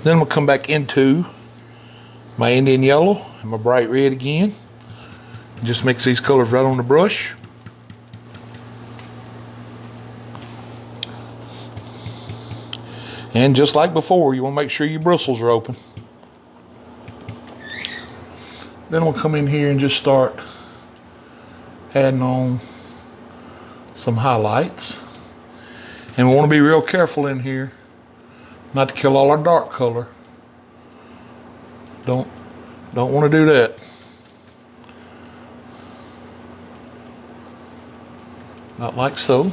Then I'm gonna come back into my Indian yellow and my bright red again. Just mix these colors right on the brush. And just like before, you want to make sure your bristles are open. Then we'll come in here and just start adding on some highlights. And we want to be real careful in here not to kill all our dark color. Don't want to do that. Not like so.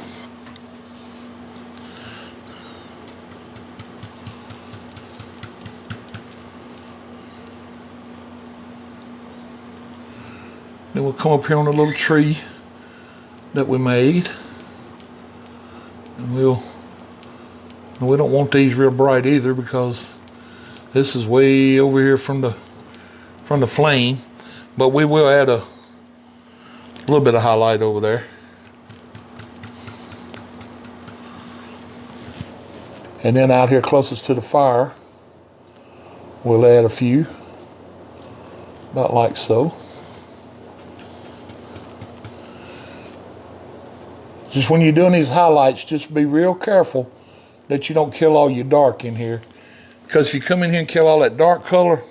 Then we'll come up here on a little tree that we made, and we don't want these real bright either because this is way over here from the flame, but we will add a little bit of highlight over there. And then out here closest to the fire, we'll add a few, about like so. Just when you're doing these highlights, just be real careful that you don't kill all your dark in here. Because if you come in here and kill all that dark color,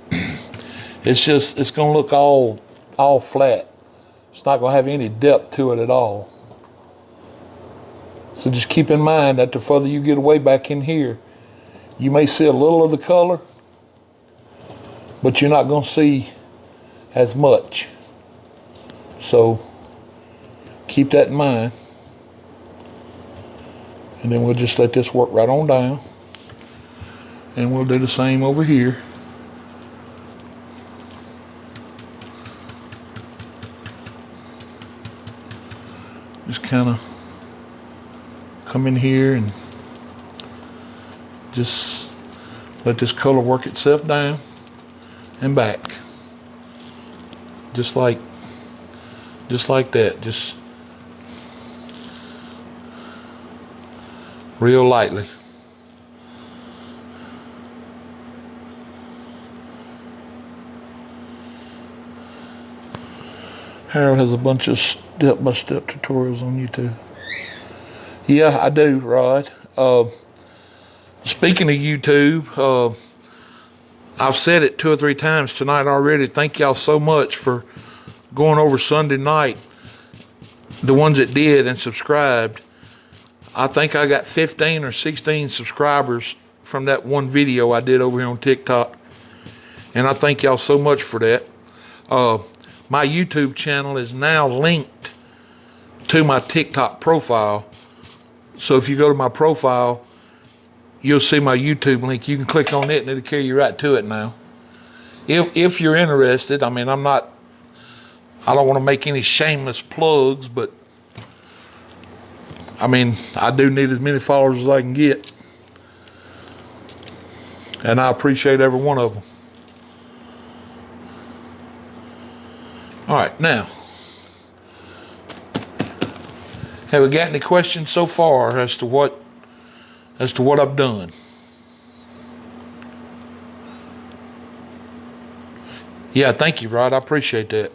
it's gonna look all flat. It's not going to have any depth to it at all. So just keep in mind that the further you get away back in here, you may see a little of the color, but you're not going to see as much. So keep that in mind. And then we'll just let this work right on down. And we'll do the same over here. Just kind of come in here and just let this color work itself down and back. Just like that. Just real lightly. Harold has a bunch of step-by-step tutorials on YouTube. Yeah, I do, Rod. Speaking of YouTube, I've said it 2 or 3 times tonight already. Thank y'all so much for going over Sunday night. The ones that did and subscribed. I think I got 15 or 16 subscribers from that one video I did over here on TikTok. And I thank y'all so much for that. My YouTube channel is now linked to my TikTok profile. So if you go to my profile, you'll see my YouTube link. You can click on it and it'll carry you right to it now. If you're interested, I mean, I don't want to make any shameless plugs, but I mean, I do need as many followers as I can get. And I appreciate every one of them. All right, now, have we got any questions so far as to what I've done? Yeah, thank you, Rod. I appreciate that.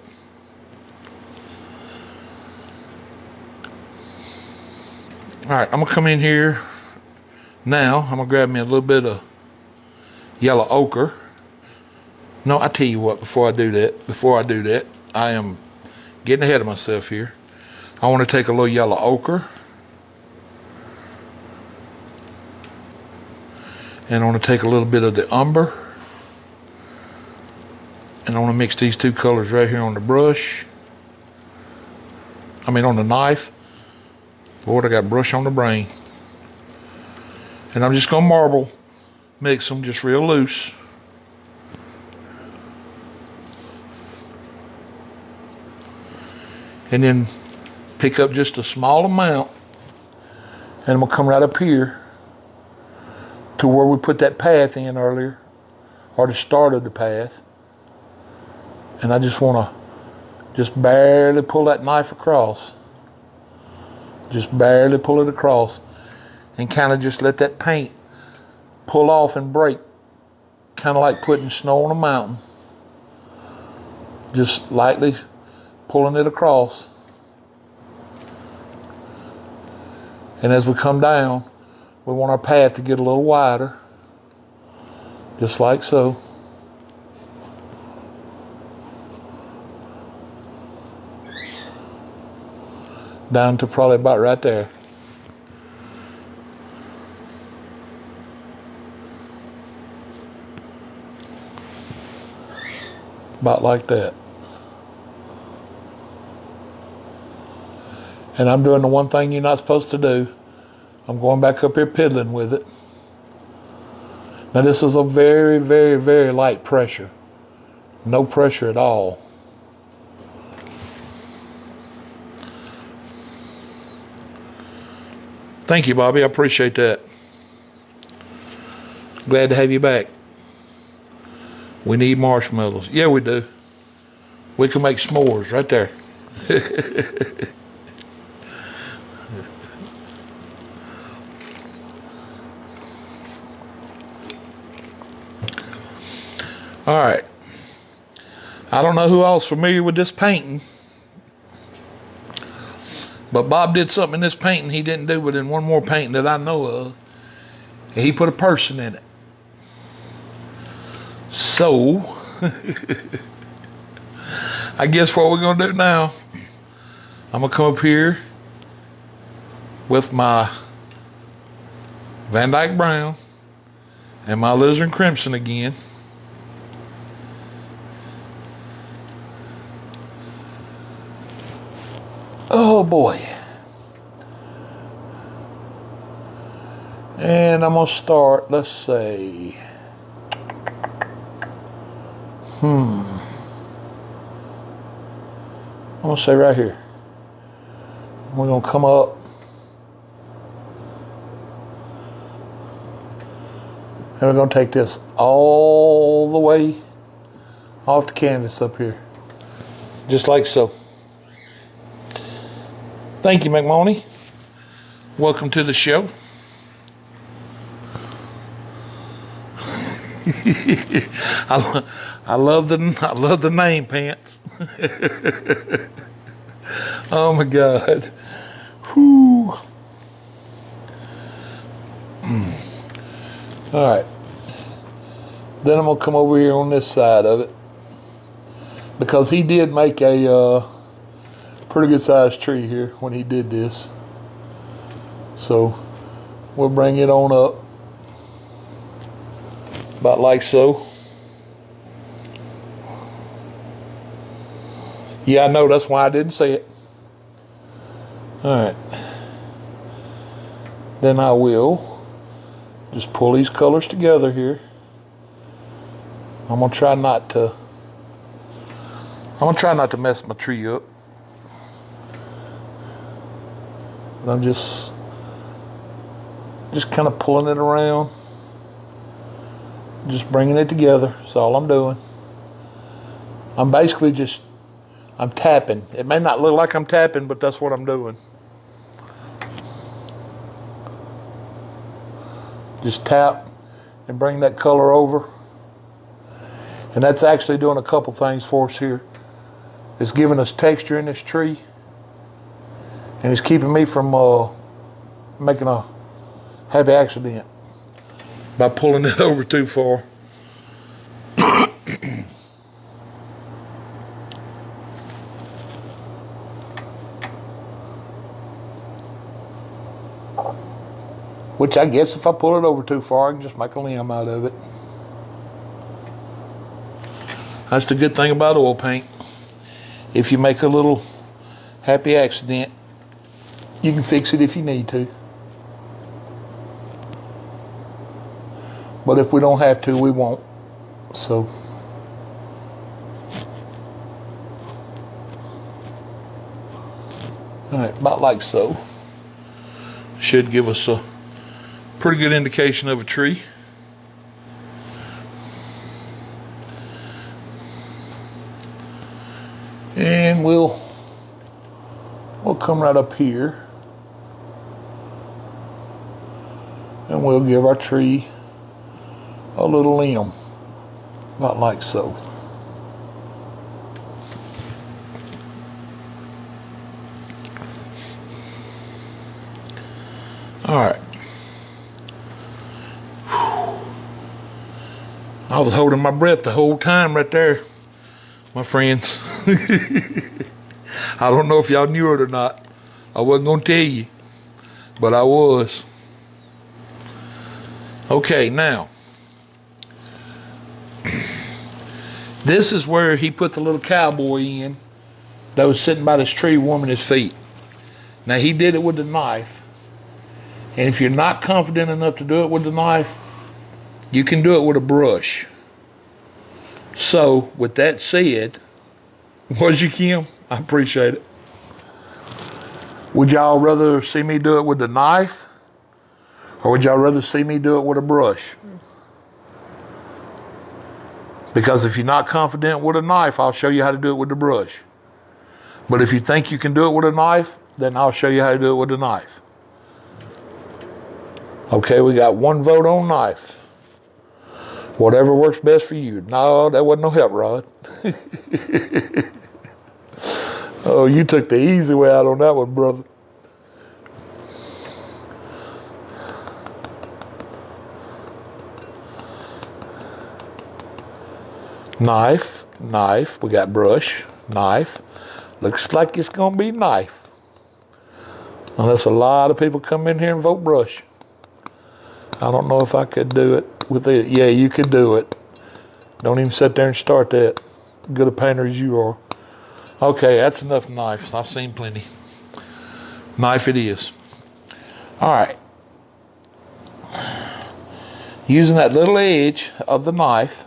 All right, I'm gonna come in here now. I'm gonna grab me a little bit of yellow ochre. No, I tell you what, before I do that, I am getting ahead of myself here. I want to take a little yellow ochre. And I want to take a little bit of the umber. And I want to mix these 2 colors right here on the brush. On the knife. Lord, I got brush on the brain. And I'm just going to marble mix them just real loose. And then pick up just a small amount. And I'm going to come right up here to where we put that path in earlier, or the start of the path. And I just want to just barely pull that knife across. Just barely pull it across. And kind of just let that paint pull off and break. Kind of like putting snow on a mountain. Just lightly pulling it across. And as we come down, we want our path to get a little wider. Just like so. Down to probably about right there. About like that. And I'm doing the one thing you're not supposed to do. I'm going back up here piddling with it. Now this is a very, very, very light pressure. No pressure at all. Thank you, Bobby. I appreciate that. Glad to have you back. We need marshmallows. Yeah, we do. We can make s'mores right there. All right. I don't know who else familiar with this painting, but Bob did something in this painting he didn't do within one more painting that I know of. He put a person in it. So, I guess what we're going to do now I'm going to come up here with my Van Dyke Brown and my Alizarin Crimson again. Oh boy. And I'm going to start, let's say, I'm going to say right here. We're going to come up. And we're going to take this all the way off the canvas up here. Just like so. Thank you, McMoney. Welcome to the show. I love the name pants. Oh my God. Whew. All right. Then I'm gonna come over here on this side of it, because he did make a pretty good sized tree here when he did this. So we'll bring it on up about like so. Yeah, I know, that's why I didn't say it. All right. Then I will just pull these colors together here. I'm gonna try not to mess my tree up. I'm just kind of pulling it around, just bringing it together. That's all I'm doing. I'm basically I'm tapping. It may not look like I'm tapping, but that's what I'm doing. Just tap and bring that color over. And that's actually doing a couple things for us here. It's giving us texture in this tree, and it's keeping me from making a happy accident by pulling it over too far. Which I guess if I pull it over too far, I can just make a limb out of it. That's the good thing about oil paint. If you make a little happy accident, you can fix it if you need to. But if we don't have to, we won't. So. All right, about like so. Should give us a pretty good indication of a tree. And we'll come right up here, and we'll give our tree a little limb, about like so. All right. I was holding my breath the whole time right there, my friends. I don't know if y'all knew it or not. I wasn't going to tell you, but I was. Okay, now. This is where he put the little cowboy in that was sitting by this tree warming his feet. Now, he did it with the knife. And if you're not confident enough to do it with the knife, you can do it with a brush. So, with that said, was you, Kim? I appreciate it. Would y'all rather see me do it with the knife, or would y'all rather see me do it with a brush? Because if you're not confident with a knife, I'll show you how to do it with the brush. But if you think you can do it with a knife, then I'll show you how to do it with the knife. Okay, we got one vote on knife. Whatever works best for you. No, that wasn't no help, Rod. Oh, you took the easy way out on that one, brother. Knife, knife. We got brush, knife. Looks like it's going to be knife. Unless a lot of people come in here and vote brush. I don't know if I could do it with it. Yeah, you could do it. Don't even sit there and start that. Good a painter as you are. Okay, that's enough knives. I've seen plenty. Knife it is. All right. Using that little edge of the knife,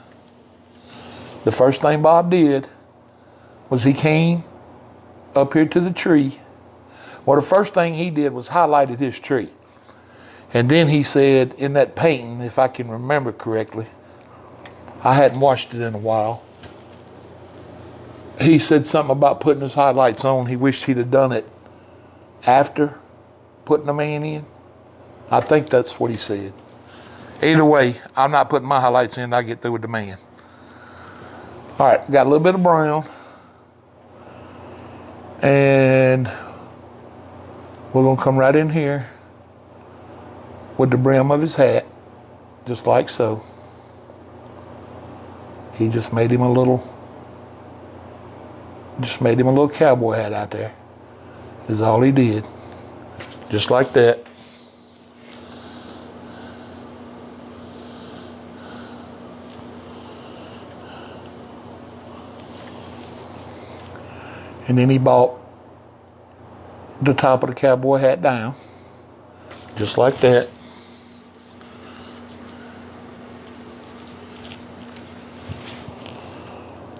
the first thing Bob did was he came up here to the tree. Well, the first thing he did was highlighted his tree. And then he said in that painting, if I can remember correctly, I hadn't watched it in a while, he said something about putting his highlights on. He wished he'd have done it after putting the man in. I think that's what he said. Either way, I'm not putting my highlights in. I get through with the man. All right, got a little bit of brown. And we're going to come right in here with the brim of his hat, just like so. He just made him a little cowboy hat out there. Is all he did. Just like that. And then he bought the top of the cowboy hat down, just like that.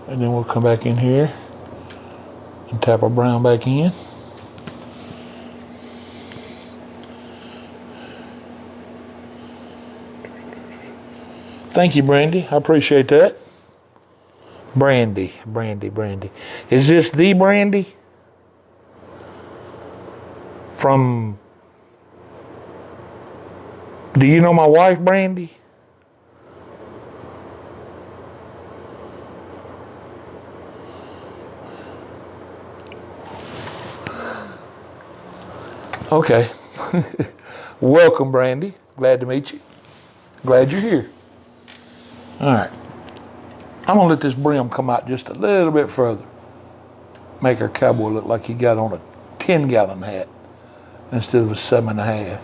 And then we'll come back in here and tap our brown back in. Thank you, Brandy. I appreciate that. Brandy. Is this the Brandy? From, do you know my wife, Brandy? Okay. Welcome, Brandy. Glad to meet you. Glad you're here. All right. I'm going to let this brim come out just a little bit further. Make our cowboy look like he got on a 10-gallon hat instead of a 7.5.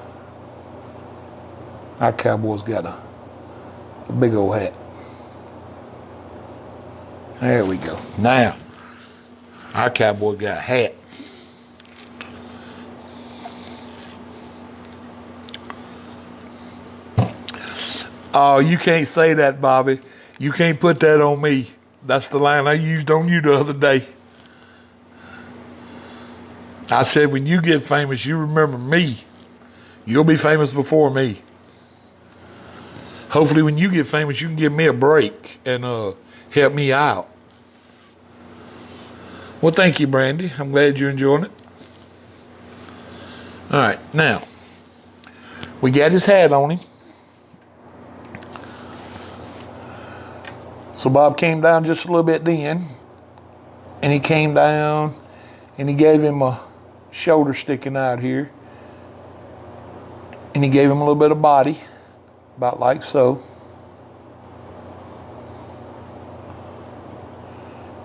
Our cowboy's got a big old hat. There we go. Now, our cowboy got a hat. Oh, you can't say that, Bobby. You can't put that on me. That's the line I used on you the other day. I said, when you get famous, you remember me. You'll be famous before me. Hopefully when you get famous, you can give me a break and help me out. Well, thank you, Brandy. I'm glad you're enjoying it. All right, now, we got his hat on him. So Bob came down just a little bit then, and he came down and he gave him a shoulder sticking out here, and he gave him a little bit of body, about like so.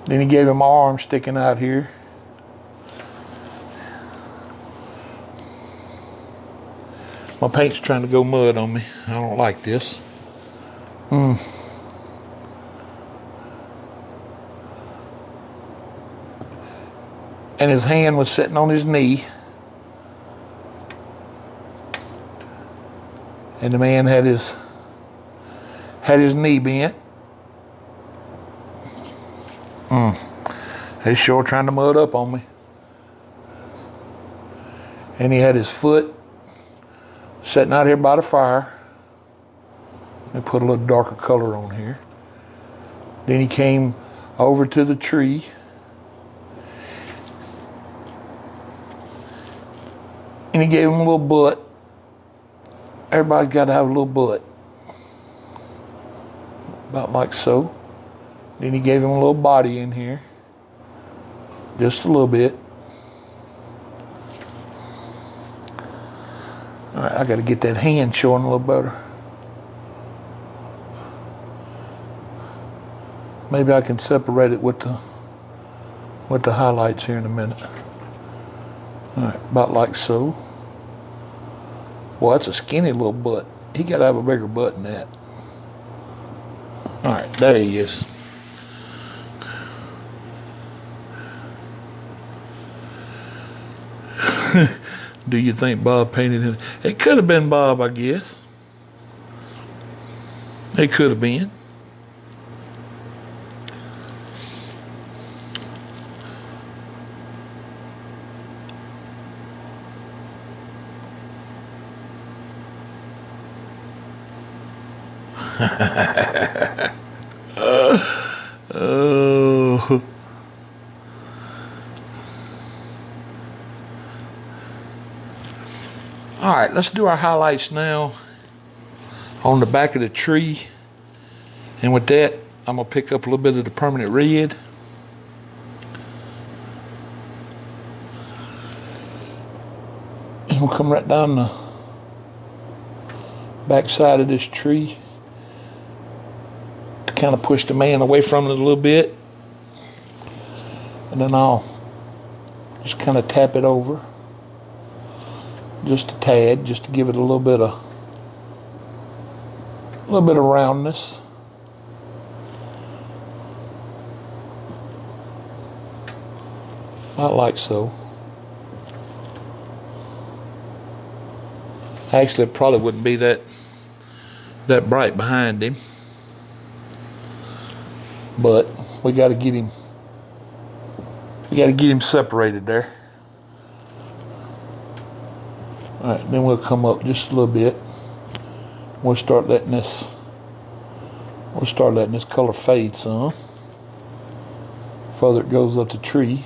Then he gave him my arm sticking out here. My paint's trying to go mud on me. I don't like this. And his hand was sitting on his knee. And the man had his knee bent. He's sure trying to mud up on me. And he had his foot sitting out here by the fire. Let me put a little darker color on here. Then he came over to the tree. And he gave him a little butt. Everybody's got to have a little butt. About like so. Then he gave him a little body in here. Just a little bit. All right, I got to get that hand showing a little better. Maybe I can separate it with the highlights here in a minute. All right, about like so. Boy, that's a skinny little butt. He got to have a bigger butt than that. All right, there he is. Do you think Bob painted him? It could have been Bob, I guess. It could have been. Oh. All right, let's do our highlights now on the back of the tree. And with that, I'm going to pick up a little bit of the permanent red. And we'll come right down the back side of this tree to kind of push the man away from it a little bit. And then I'll just kind of tap it over just a tad, just to give it a little bit of roundness. Not like so. Actually, it probably wouldn't be that bright behind him, but we got to get him. We got to get him separated there. All right, then we'll come up just a little bit. We'll start letting this color fade some. Further it goes up the tree,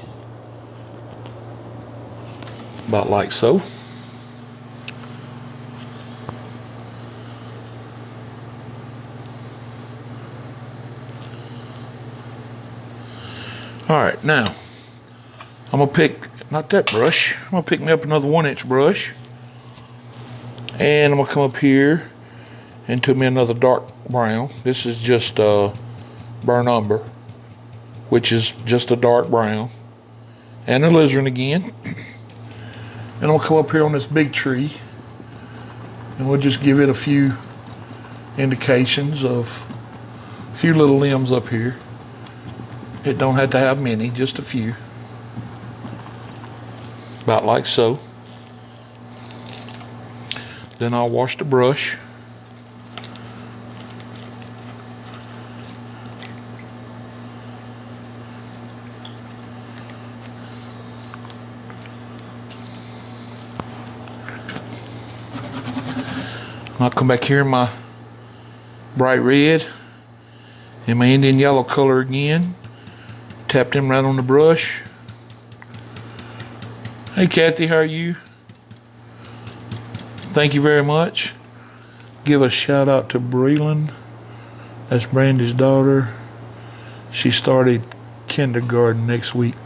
about like so. All right, now I'm gonna pick, not that brush, I'm gonna pick me up another 1-inch brush, and I'm gonna come up here into me another dark brown. This is just burnt umber, which is just a dark brown, and alizarin again. And I'm gonna come up here on this big tree, and we'll just give it a few indications of a few little limbs up here. It don't have to have many, just a few. About like so. Then I'll wash the brush. I'll come back here in my bright red and my Indian yellow color again. Tap them right on the brush. Hey Kathy, how are you? Thank you very much. Give a shout out to Breland. That's Brandy's daughter. She started kindergarten next week.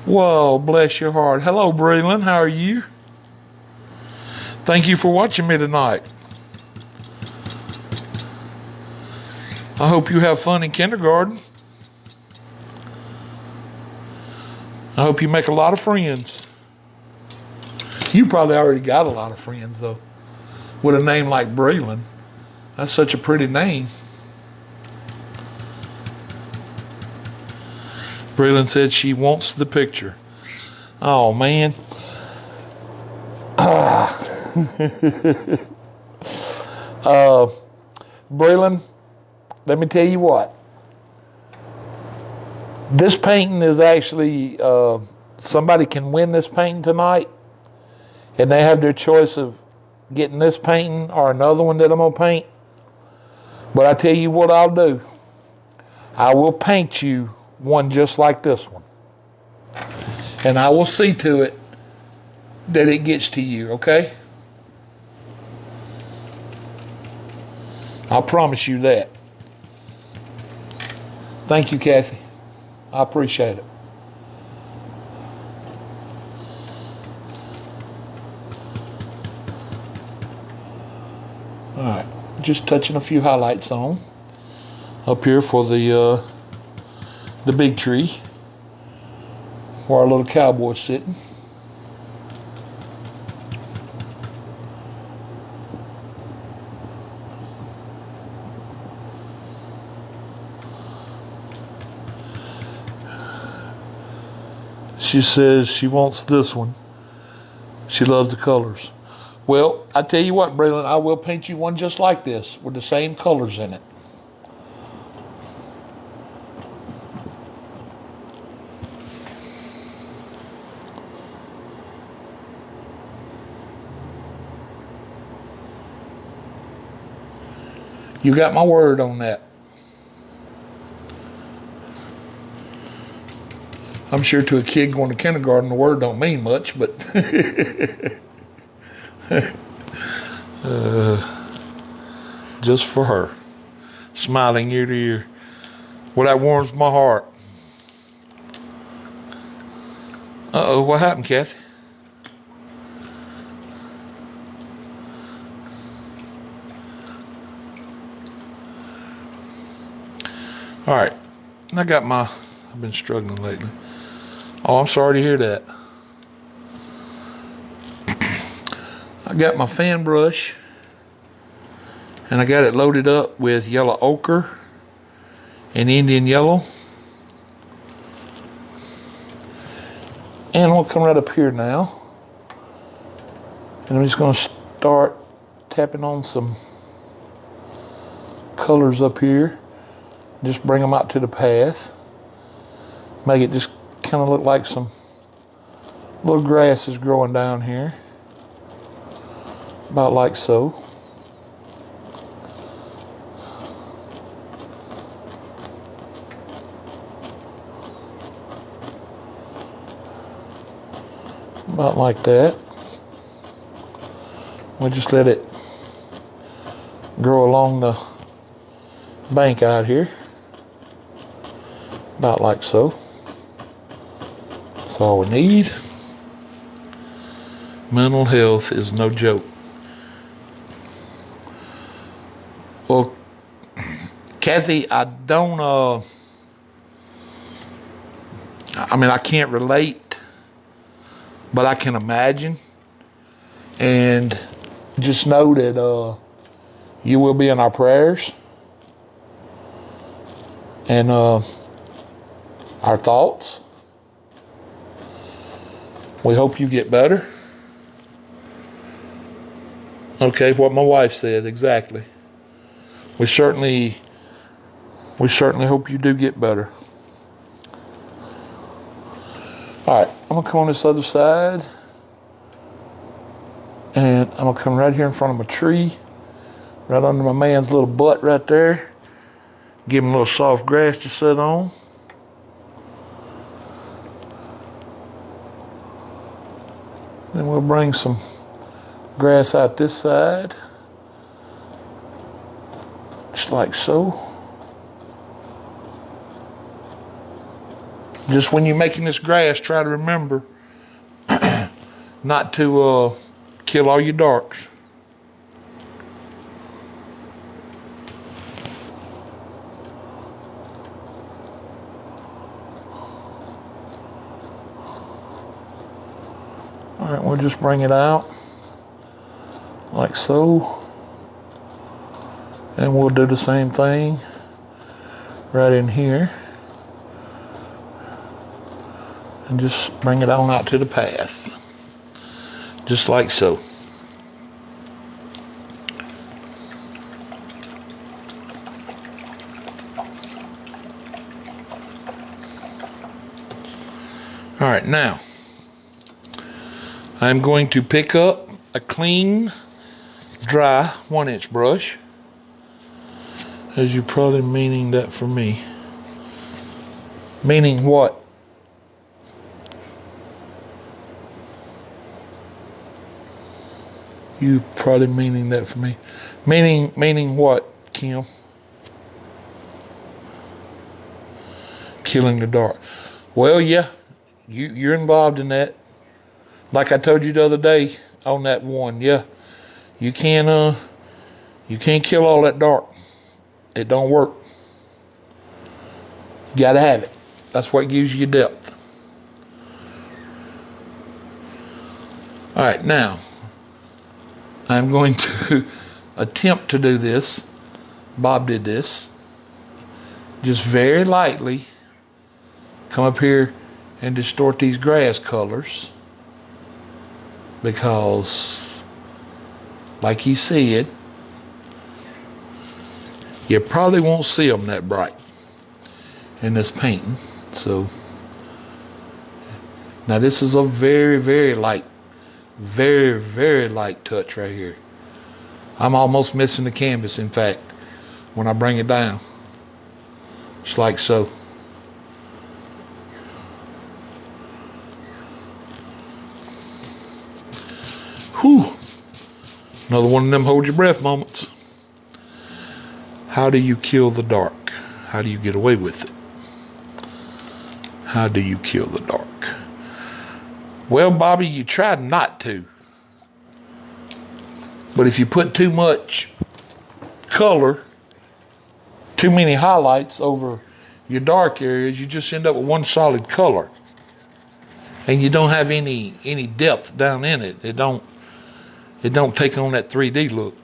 Whoa, bless your heart. Hello Breland, how are you? Thank you for watching me tonight. I hope you have fun in kindergarten. I hope you make a lot of friends. You probably already got a lot of friends, though, with a name like Breland. That's such a pretty name. Breland said she wants the picture. Oh, man. Breland, let me tell you what. This painting is actually, somebody can win this painting tonight, and they have their choice of getting this painting or another one that I'm going to paint. But I tell you what I'll do. I will paint you one just like this one. And I will see to it that it gets to you, okay? I promise you that. Thank you, Kathy. I appreciate it. All right, just touching a few highlights on up here for the big tree where our little cowboy's sitting. She says she wants this one. She loves the colors. Well, I tell you what, Braylon, I will paint you one just like this with the same colors in it. You got my word on that. I'm sure to a kid going to kindergarten, the word don't mean much, but just for her, smiling ear to ear. Well, that warms my heart. Uh-oh, what happened, Kathy? All right, I've been struggling lately. Oh, I'm sorry to hear that. I got my fan brush, and I got it loaded up with yellow ochre and Indian yellow. And I'm gonna come right up here now, and I'm just gonna start tapping on some colors up here. Just bring them out to the path. Make it just kind of look like some little grass is growing down here. About like so. About like that. We'll just let it grow along the bank out here. About like so. That's all we need. Mental health is no joke. Well, Kathy, I can't relate, but I can imagine. And just know that you will be in our prayers and our thoughts. We hope you get better. Okay, what my wife said, exactly. We certainly hope you do get better. All right, I'm gonna come on this other side, and I'm gonna come right here in front of my tree, right under my man's little butt right there. Give him a little soft grass to sit on. Then we'll bring some grass out this side, just like so. Just when you're making this grass, try to remember not to kill all your darks. All right, we'll just bring it out like so. And we'll do the same thing right in here. And just bring it on out to the path. Just like so. All right, now I'm going to pick up a clean, dry 1-inch brush. As you're probably meaning that for me. Meaning what? You probably meaning that for me. Meaning what, Kim? Killing the dark. Well, yeah, you're involved in that. Like I told you the other day on that one, yeah. You can't kill all that dark. It don't work. You gotta have it. That's what gives you depth. All right, now I'm going to attempt to do this. Bob did this. Just very lightly come up here and distort these grass colors, because like he said, you probably won't see them that bright in this painting. So now this is a very, very light touch right here. I'm almost missing the canvas, in fact, when I bring it down. Just like so. Whew. Another one of them hold your breath moments. How do you kill the dark? How do you get away with it? How do you kill the dark? Well, Bobby, you tried not to. But if you put too much color, too many highlights over your dark areas, you just end up with one solid color. And you don't have any depth down in it. It don't take on that 3D look.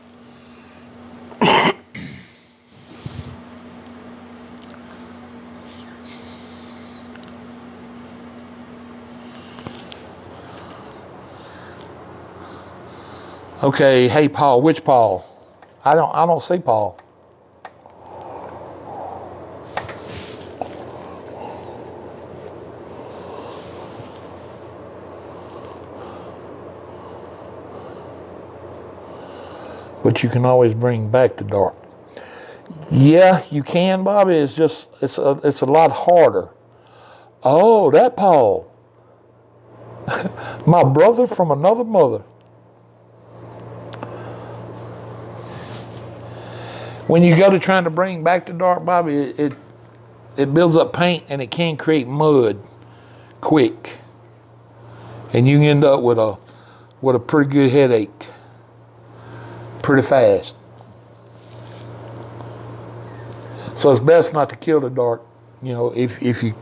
Okay, hey Paul, which Paul? I don't see Paul. But you can always bring back the dark. Yeah, you can, Bobby. It's just it's a lot harder. Oh, that Paul. My brother from another mother. When you go to trying to bring back the dark, Bobby, it builds up paint and it can create mud quick, and you end up with a pretty good headache pretty fast. So it's best not to kill the dark, you know, if you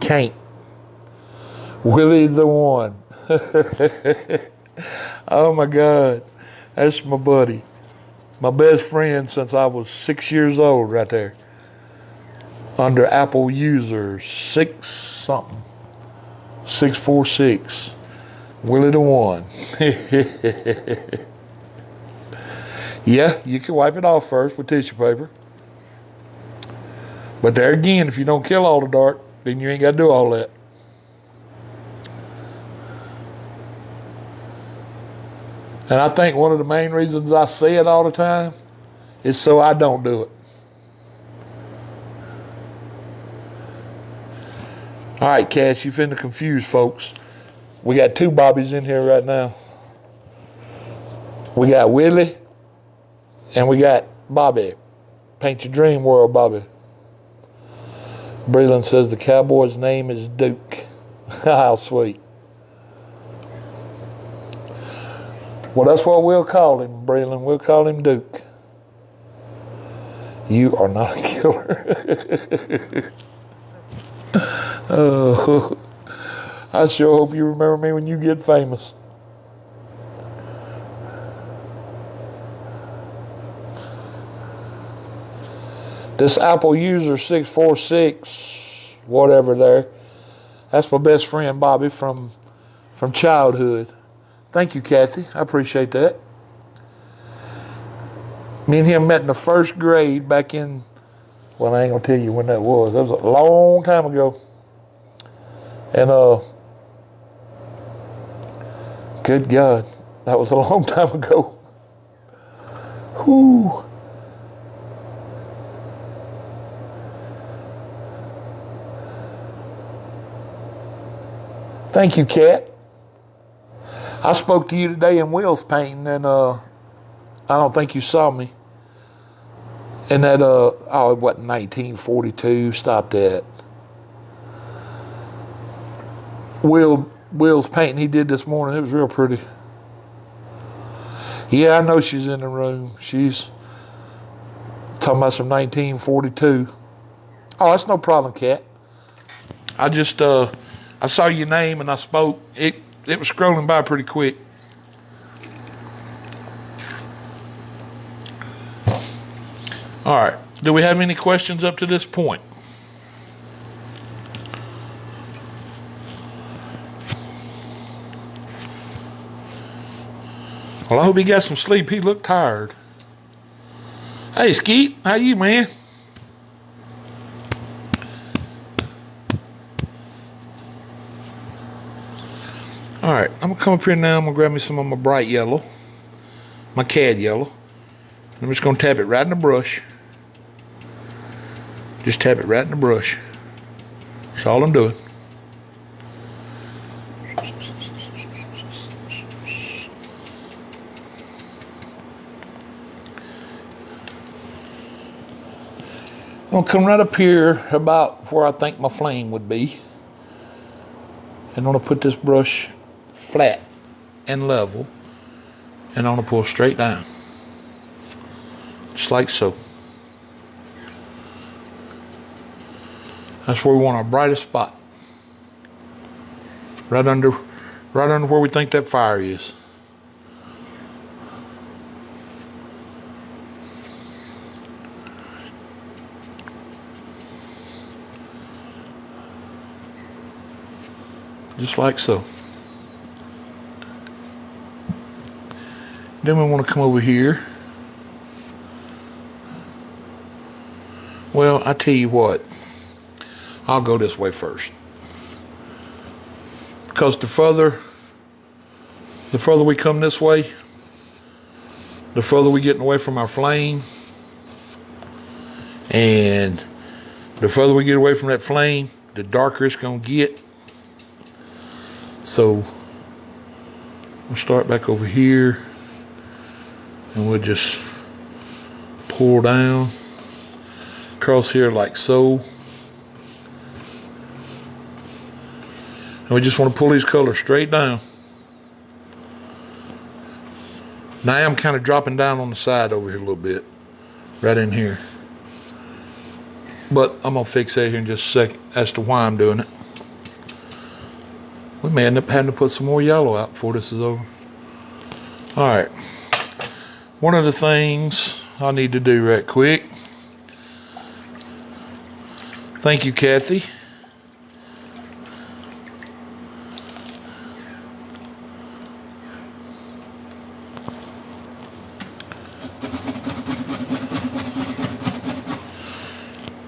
can't. Willie the One. Oh my God, that's my buddy. My best friend since I was 6 years old right there. Under Apple user 646. Willie the One. Yeah, you can wipe it off first with tissue paper. But there again, if you don't kill all the dark, then you ain't got to do all that. And I think one of the main reasons I say it all the time is so I don't do it. All right, Cass, you finna confuse folks. We got two Bobbies in here right now. We got Willie and we got Bobby. Paint your dream world, Bobby. Breland says the cowboy's name is Duke. How sweet. Well, that's what we'll call him, Breland. We'll call him Duke. You are not a killer. Oh, I sure hope you remember me when you get famous. This Apple user 646, whatever there, that's my best friend Bobby from childhood. Thank you, Kathy. I appreciate that. Me and him met in the first grade back in, well, I ain't gonna tell you when that was. That was a long time ago. And good God, that was a long time ago. Whew. Thank you, Kat. I spoke to you today in Will's painting, and I don't think you saw me. And that, it wasn't 1942, stop that. Will's painting he did this morning, it was real pretty. Yeah, I know she's in the room. She's talking about some 1942. Oh, that's no problem, Kat. I just, I saw your name and I spoke. It was scrolling by pretty quick. All right. Do we have any questions up to this point? Well, I hope he got some sleep. He looked tired. Hey, Skeet, how you, man? All right, I'm gonna come up here now. I'm gonna grab me some of my bright yellow, my cad yellow. I'm just gonna tap it right in the brush. Just tap it right in the brush. That's all I'm doing. I'm gonna come right up here about where I think my flame would be. And I'm gonna put this brush flat and level. And I'm gonna pull straight down. Just like so. That's where we want our brightest spot. Right under where we think that fire is. Just like so. Then we want to come over here. Well, I tell you what, I'll go this way first. Because the further we come this way, the further we getting away from our flame. And the further we get away from that flame, the darker it's going to get. So we'll start back over here and we'll just pull down across here like so. And we just want to pull these colors straight down. Now I'm kind of dropping down on the side over here a little bit, right in here. But I'm going to fix that here in just a second as to why I'm doing it. We may end up having to put some more yellow out before this is over. All right. One of the things I need to do right quick. Thank you, Kathy.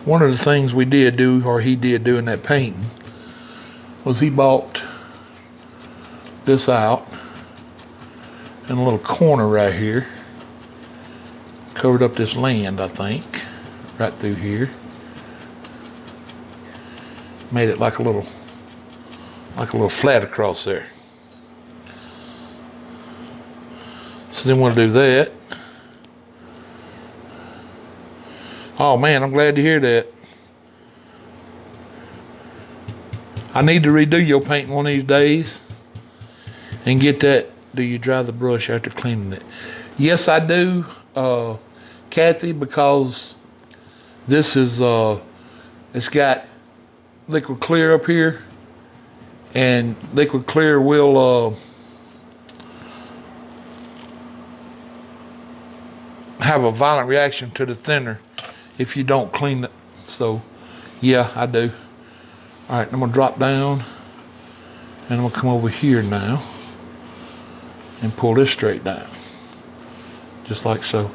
One of the things we did do, or he did do in that painting, was he bought this out in a little corner right here, covered up this land, I think, right through here, made it like a little flat across there. So then we'll do that. Oh man, I'm glad to hear that. I need to redo your painting one of these days and get that. Do you dry the brush after cleaning it? Yes, I do, Kathy, because this is, it's got liquid clear up here, and liquid clear will have a violent reaction to the thinner if you don't clean it. So, yeah, I do. All right, I'm gonna drop down, and I'm gonna come over here now and pull this straight down, just like so.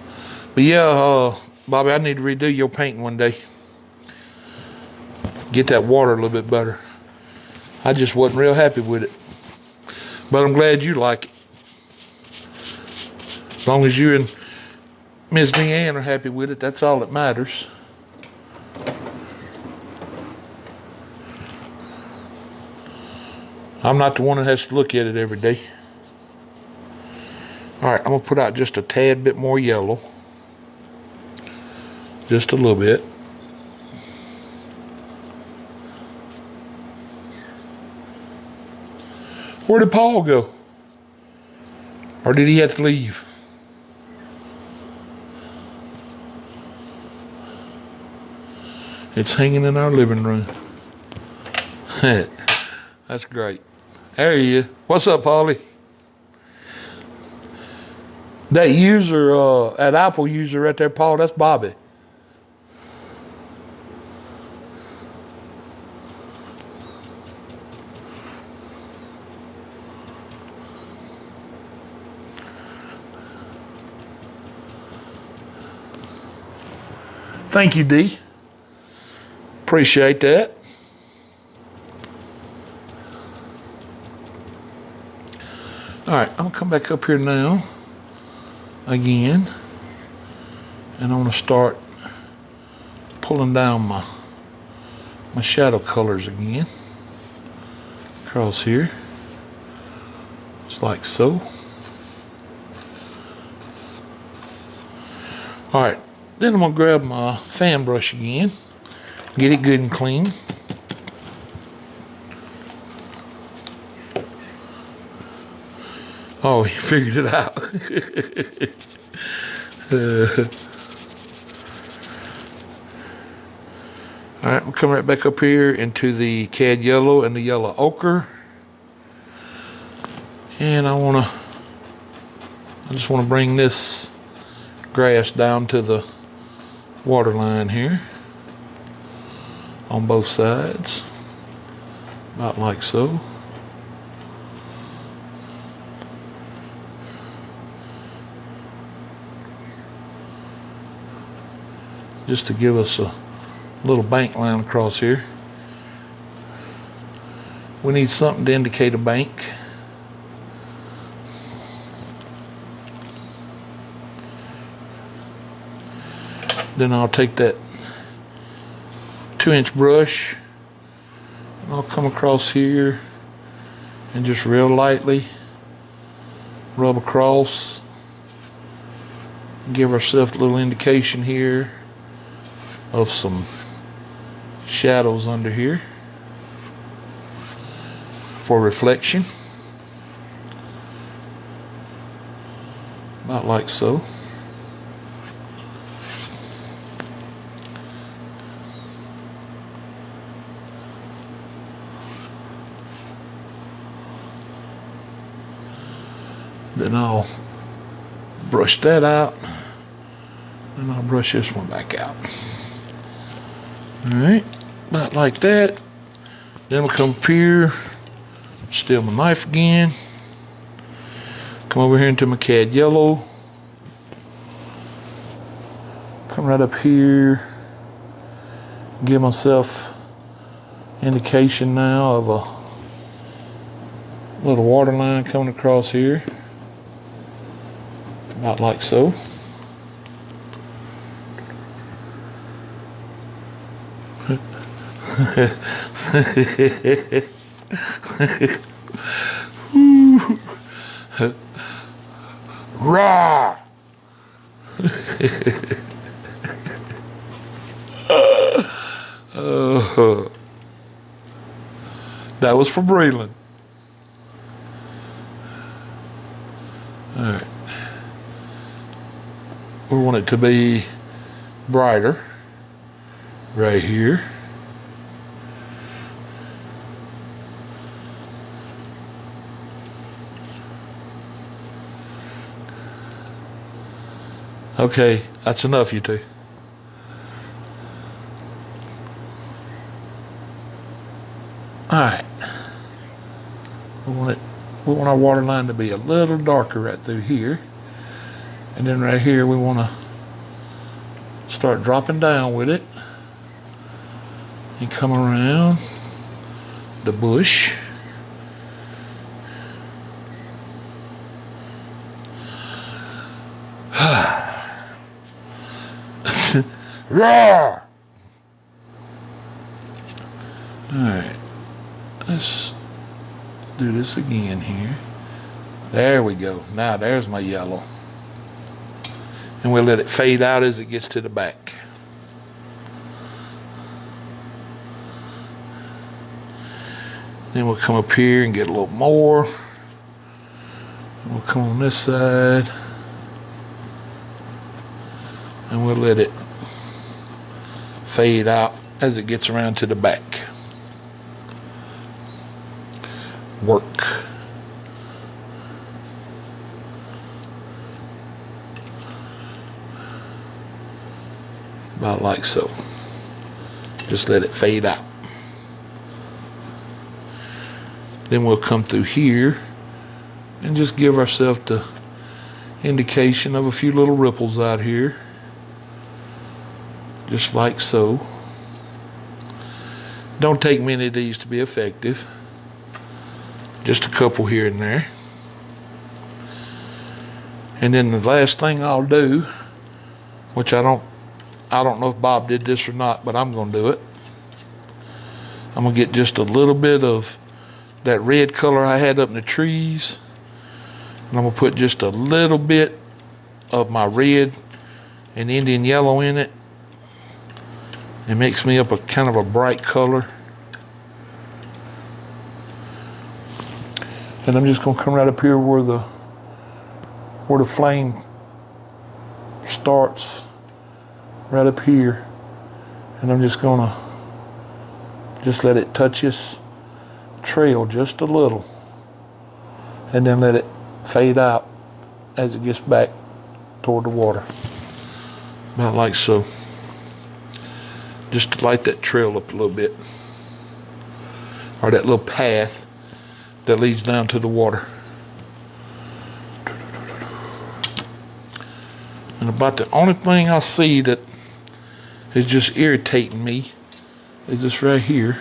But yeah, Bobby, I need to redo your painting one day. Get that water a little bit better. I just wasn't real happy with it, but I'm glad you like it. As long as you and Ms. Deanne are happy with it, that's all that matters. I'm not the one that has to look at it every day. All right, I'm gonna put out just a tad bit more yellow. Just a little bit. Where did Paul go? Or did he have to leave? It's hanging in our living room. That's great. There he is. What's up, Paulie? That user, that Apple user right there, Paul, that's Bobby. Thank you, D. Appreciate that. All right, I'm gonna come back up here now again, and I'm gonna start pulling down my shadow colors again across here, just like so. All right, then I'm gonna grab my fan brush again, get it good and clean. Oh, he figured it out. All right, we'll come right back up here into the cad yellow and the yellow ochre. And I just want to bring this grass down to the water line here on both sides, about like so. Just to give us a little bank line across here. We need something to indicate a bank. Then I'll take that 2-inch brush and I'll come across here and just real lightly rub across, give ourselves a little indication here of some shadows under here for reflection, about like so. Then I'll brush that out, and I'll brush this one back out. All right, about like that. Then we'll come up here, steal my knife again, come over here into my cad yellow, come right up here, give myself indication now of a little water line coming across here, about like so. Rah! That was for Breland. All right. We want it to be brighter right here. Okay, that's enough, you two. All right. We want our water line to be a little darker right through here. And then right here, we want to start dropping down with it and come around the bush. Roar! All right, let's do this again here. There we go. Now there's my yellow. And we'll let it fade out as it gets to the back. Then we'll come up here and get a little more. And we'll come on this side. And we'll let it fade out as it gets around to the back. Work. About like so. Just let it fade out. Then we'll come through here and just give ourselves the indication of a few little ripples out here. just like so. Don't take many of these to be effective. Just a couple here and there. And then the last thing I'll do, which I don't know if Bob did this or not, but I'm going to do it. I'm going to get just a little bit of that red color I had up in the trees. And I'm going to put just a little bit of my red and Indian yellow in it. It makes me up a kind of a bright color. And I'm just going to come right up here where the flame starts, right up here. And I'm just going to just let it touch this trail just a little. And then let it fade out as it gets back toward the water. About like so. Just to light that trail up a little bit. Or that little path that leads down to the water. And about the only thing I see that is just irritating me is this right here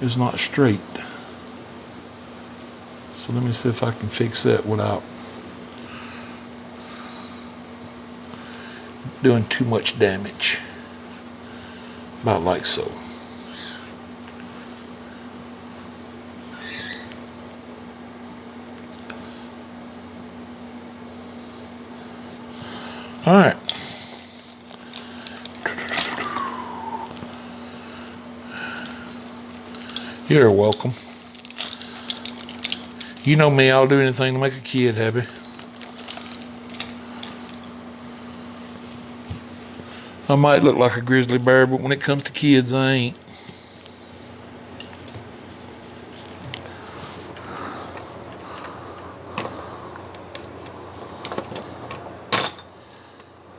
is not straight. So let me see if I can fix that without doing too much damage. About like so. All right. You're welcome. You know me, I'll do anything to make a kid happy. I might look like a grizzly bear, but when it comes to kids, I ain't.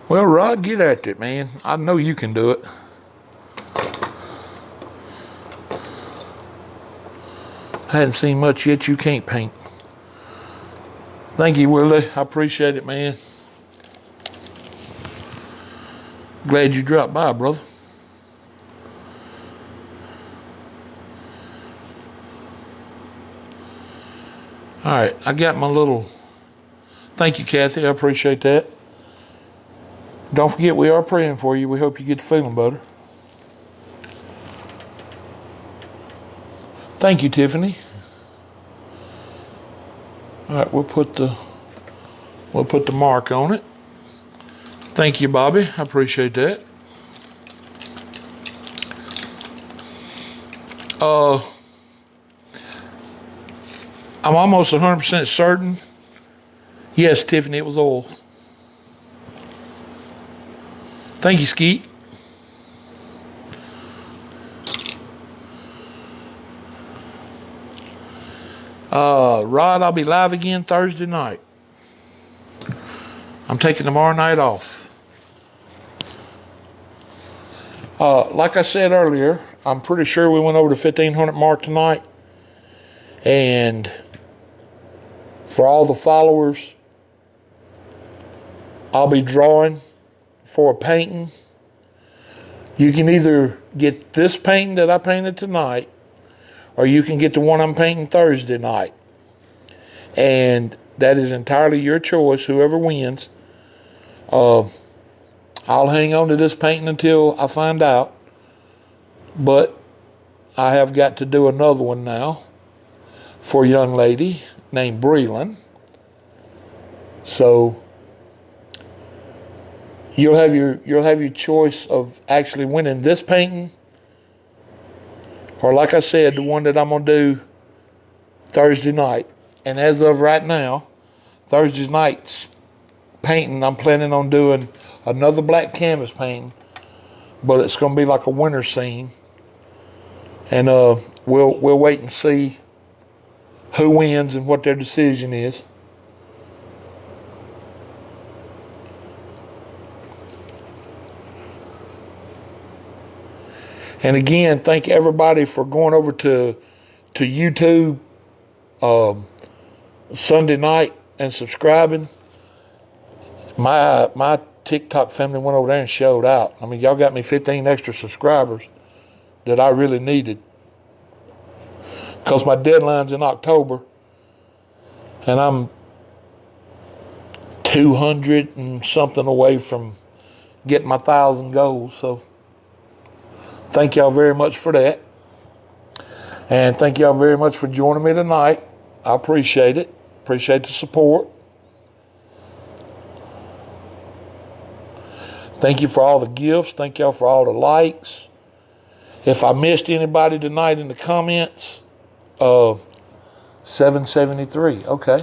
Well, Rod, get at it, man. I know you can do it. I hadn't seen much yet you can't paint. Thank you, Willie. I appreciate it, man. Glad you dropped by, brother. All right, I got my little... Thank you, Kathy. I appreciate that. Don't forget, we are praying for you. We hope you get to feeling better. Thank you, Tiffany. All right, we'll put the mark on it. Thank you, Bobby. I appreciate that. I'm almost 100% certain. Yes, Tiffany, it was oil. Thank you, Skeet. Rod, I'll be live again Thursday night. I'm taking tomorrow night off. Like I said earlier, I'm pretty sure we went over the 1,500 mark tonight. And for all the followers, I'll be drawing for a painting. You can either get this painting that I painted tonight, or you can get the one I'm painting Thursday night. And that is entirely your choice, whoever wins. I'll hang on to this painting until I find out. But I have got to do another one now for a young lady named Breland. So you'll have your choice of actually winning this painting, or like I said, the one that I'm gonna do Thursday night. And as of right now, Thursday night's painting, I'm planning on doing another black canvas painting, but it's gonna be like a winter scene. And we'll wait and see who wins and what their decision is. And again, thank everybody for going over to YouTube Sunday night and subscribing. My TikTok family went over there and showed out. I mean, y'all got me 15 extra subscribers that I really needed. Because my deadline's in October. And I'm 200 and something away from getting my 1,000 goals. So thank y'all very much for that. And thank y'all very much for joining me tonight. I appreciate it. Appreciate the support. Thank you for all the gifts. Thank y'all for all the likes. If I missed anybody tonight in the comments, 773. Okay.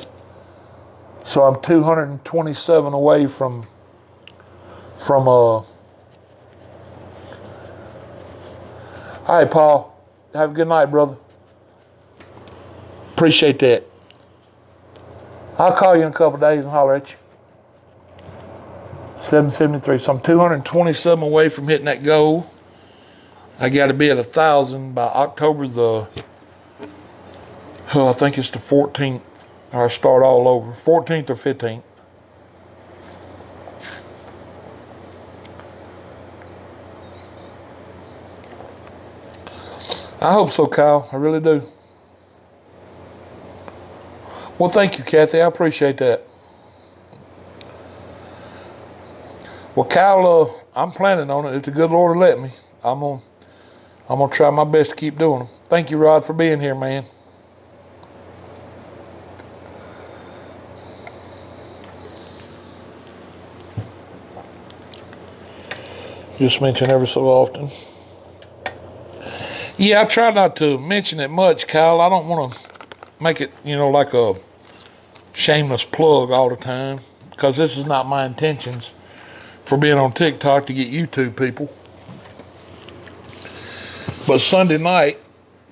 So I'm 227 away from all right, Paul. Have a good night, brother. Appreciate that. I'll call you in a couple of days and holler at you. 773. So I'm 227 away from hitting that goal. I got to be at 1,000 by October I think it's the 14th. Or I start all over. 14th or 15th. I hope so, Kyle. I really do. Well, thank you, Kathy. I appreciate that. Well, Kyle, I'm planning on it. If the good Lord will let me, I'm gonna try my best to keep doing them. Thank you, Rod, for being here, man. Just mention every so often. Yeah, I try not to mention it much, Kyle. I don't want to make it, like a shameless plug all the time, because this is not my intentions for being on TikTok to get YouTube people. But Sunday night,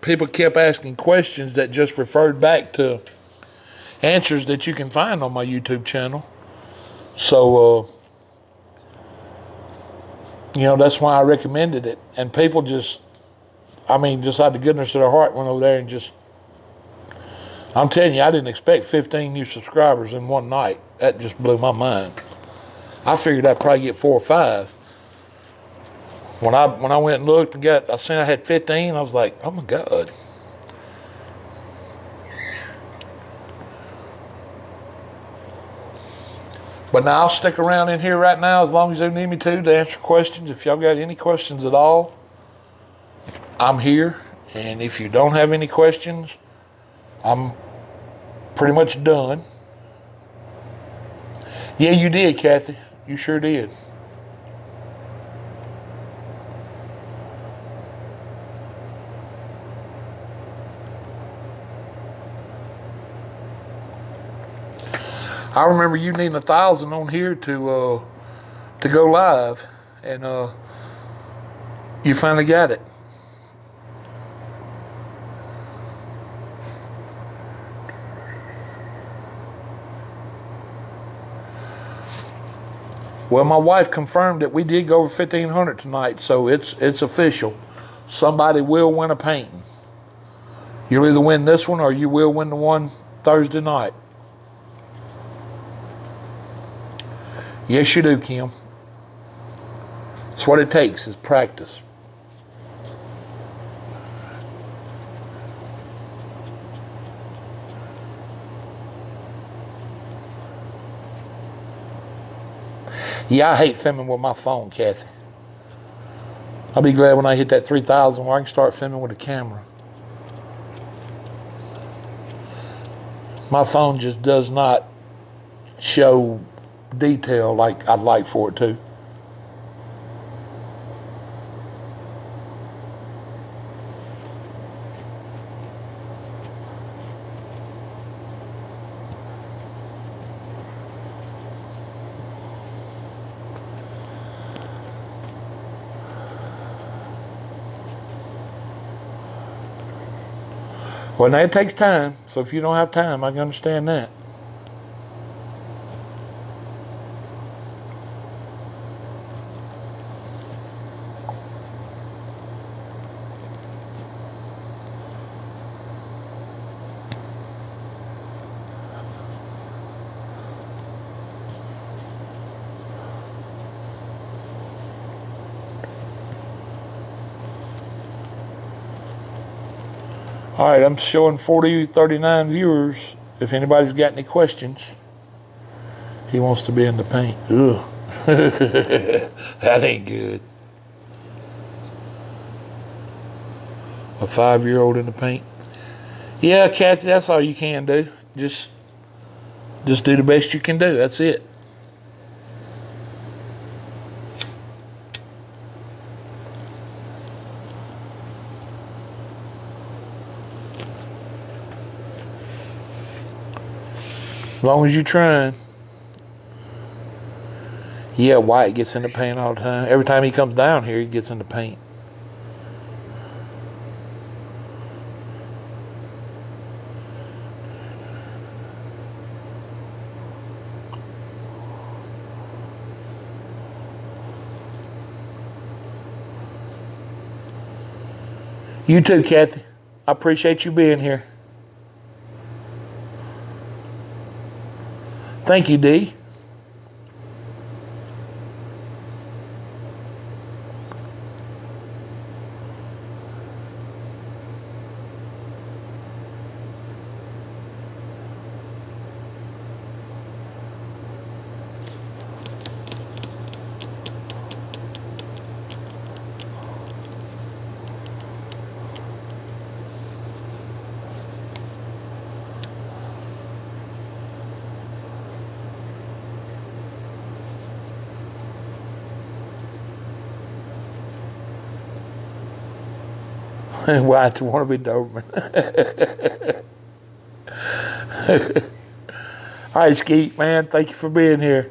people kept asking questions that just referred back to answers that you can find on my YouTube channel. So, that's why I recommended it. And people just out of the goodness of their heart went over there and I'm telling you, I didn't expect 15 new subscribers in one night. That just blew my mind. I figured I'd probably get 4 or 5. When I went and looked and I seen I had 15, I was like, oh my God. But now I'll stick around in here right now as long as you need me to answer questions. If y'all got any questions at all, I'm here. And if you don't have any questions, I'm pretty much done. Yeah, you did, Kathy. You sure did. I remember you needing 1,000 on here to go live, and you finally got it. Well, my wife confirmed that we did go over 1,500 tonight, so it's official. Somebody will win a painting. You'll either win this one or you will win the one Thursday night. Yes, you do, Kim. It's what it takes is practice. Yeah, I hate filming with my phone, Kathy. I'll be glad when I hit that 3,000 where I can start filming with a camera. My phone just does not show detail like I'd like for it to. Well, now it takes time, so if you don't have time, I can understand that. All right, I'm showing 39 viewers. If anybody's got any questions, he wants to be in the paint. Ugh. That ain't good. A 5-year-old in the paint. Yeah, Kathy, that's all you can do. Just do the best you can do. That's it. As long as you're trying. Yeah, White gets in the paint all the time. Every time he comes down here, he gets in the paint. You too, Kathy. I appreciate you being here. Thank you, Dee. Why do you want to be Doberman? All right, Skeet, man. Thank you for being here.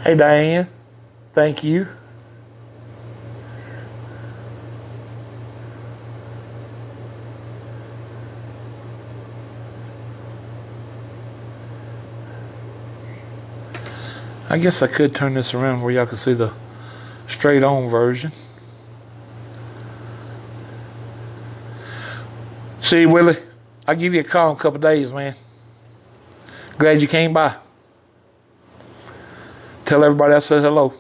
Hey, Diane. Thank you. I guess I could turn this around where y'all can see the straight on version. See, Willie, I'll give you a call in a couple of days, man. Glad you came by. Tell everybody I said hello.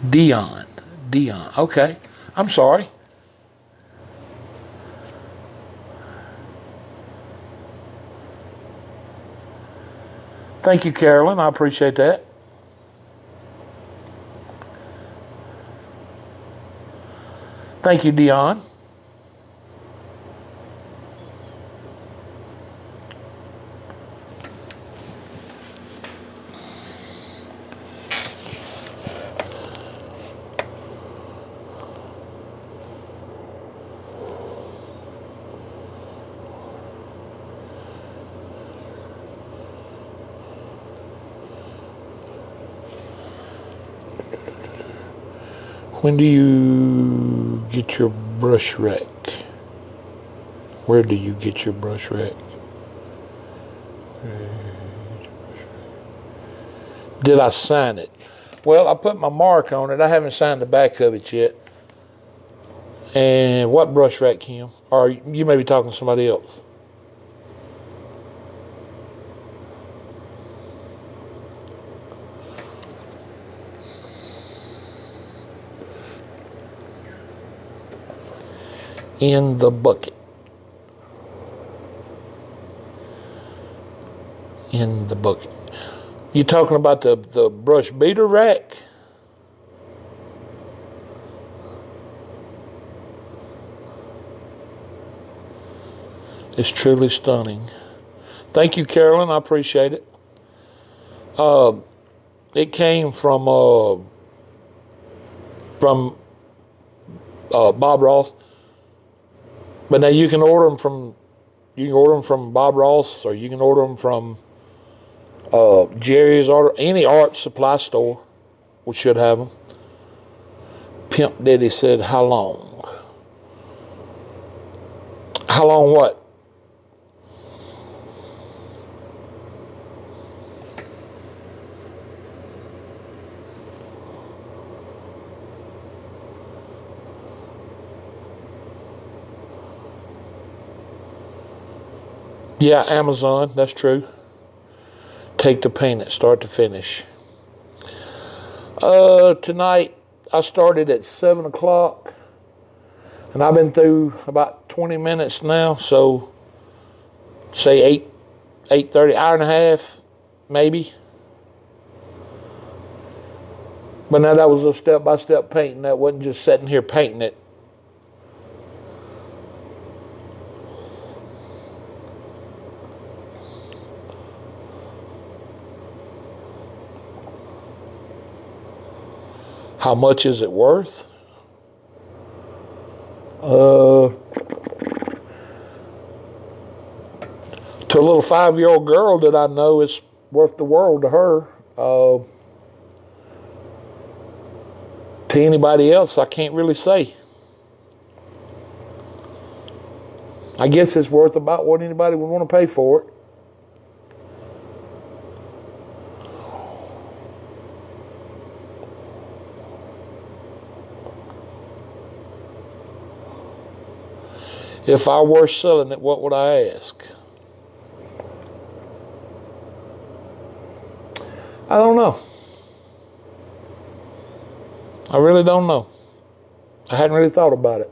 Dion. Okay. I'm sorry. Thank you, Carolyn. I appreciate that. Thank you, Dion. When do you get your brush rack? Where do you get your brush rack? Did I sign it? Well, I put my mark on it. I haven't signed the back of it yet. And what brush rack, Kim? Or you may be talking to somebody else. In the bucket. In the bucket. You talking about the brush beater rack? It's truly stunning. Thank you, Carolyn. I appreciate it. It came from Bob Ross. But now you can order them from Bob Ross, or you can order them from Jerry's, or any art supply store. We should have them. Pimp Daddy said, how long? How long what? Yeah, Amazon, that's true. take the paint at start to finish. Tonight I started at 7 o'clock, and I've been through about 20 minutes now, so say 8:30, hour and a half, maybe. But now that was a step-by-step painting. That wasn't just sitting here painting it. How much is it worth? To a little 5-year-old girl that I know, it's worth the world to her. To anybody else, I can't really say. I guess it's worth about what anybody would want to pay for it. If I were selling it, what would I ask? I don't know. I really don't know. I hadn't really thought about it.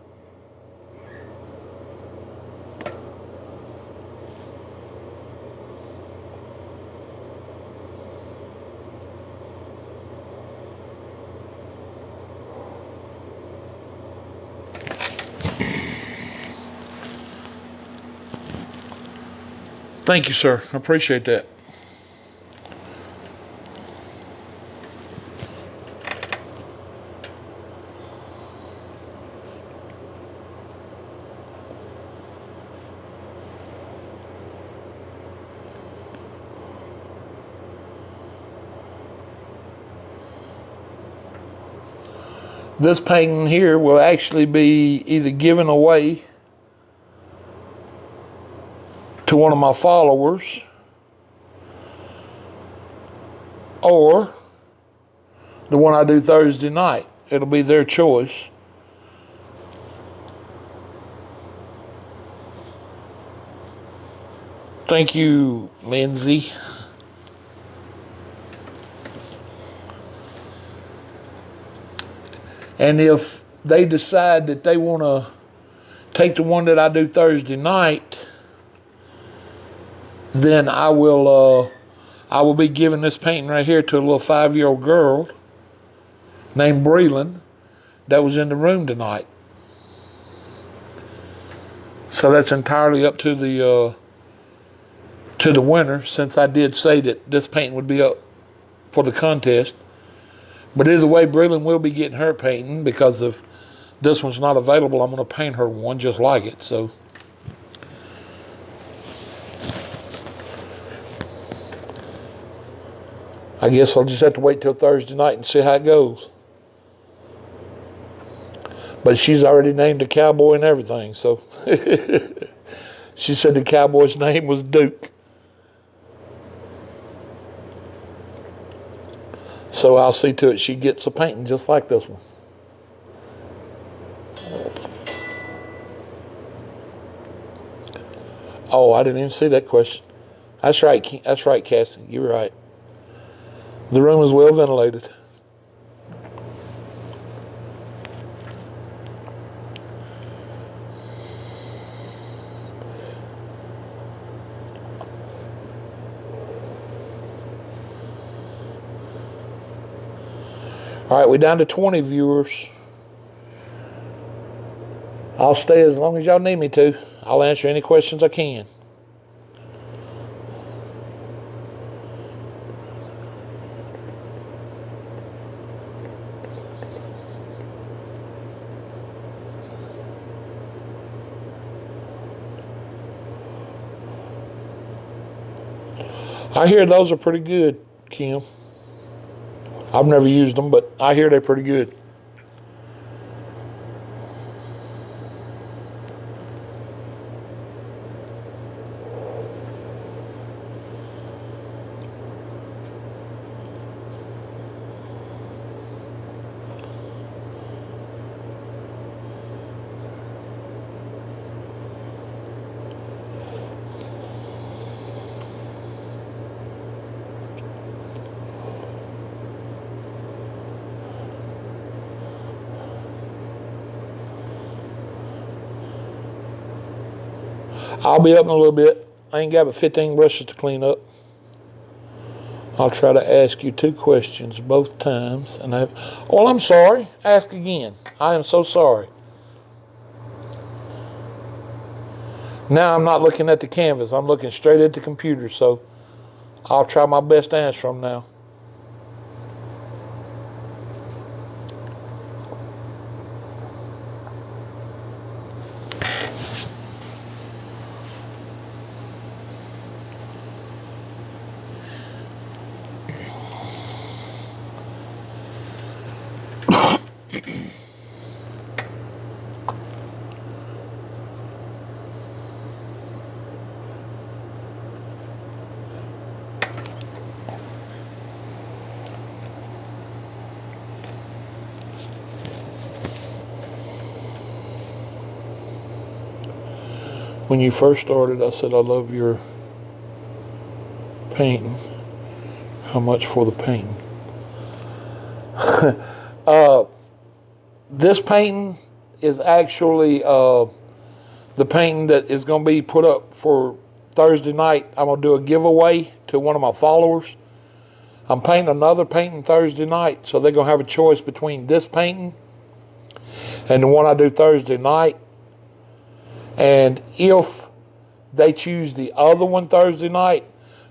Thank you, sir. I appreciate that. This painting here will actually be either given away to one of my followers, or the one I do Thursday night. It'll be their choice. Thank you, Lindsay. And if they decide that they want to take the one that I do Thursday night, then I will be giving this painting right here to a little 5-year-old girl named Breland that was in the room tonight. So that's entirely up to the winner, since I did say that this painting would be up for the contest. But either way, Breland will be getting her painting, because if this one's not available, I'm going to paint her one just like it. So I guess I'll just have to wait till Thursday night and see how it goes. But she's already named a cowboy and everything, so she said the cowboy's name was Duke. So I'll see to it she gets a painting just like this one. Oh, I didn't even see that question. That's right. That's right, Cassie. You're right. The room is well ventilated. All right, we're down to 20 viewers. I'll stay as long as y'all need me to. I'll answer any questions I can. I hear those are pretty good, Kim. I've never used them, but I hear they're pretty good. I'll be up in a little bit. I ain't got but 15 brushes to clean up. I'll try to ask you 2 questions both times. And well, I'm sorry. Ask again. I am so sorry. Now I'm not looking at the canvas. I'm looking straight at the computer. So I'll try my best to answer them now. When you first started, I said, I love your painting. How much for the painting? This painting is actually the painting that is going to be put up for Thursday night. I'm going to do a giveaway to one of my followers. I'm painting another painting Thursday night, so they're going to have a choice between this painting and the one I do Thursday night. And if they choose the other one Thursday night,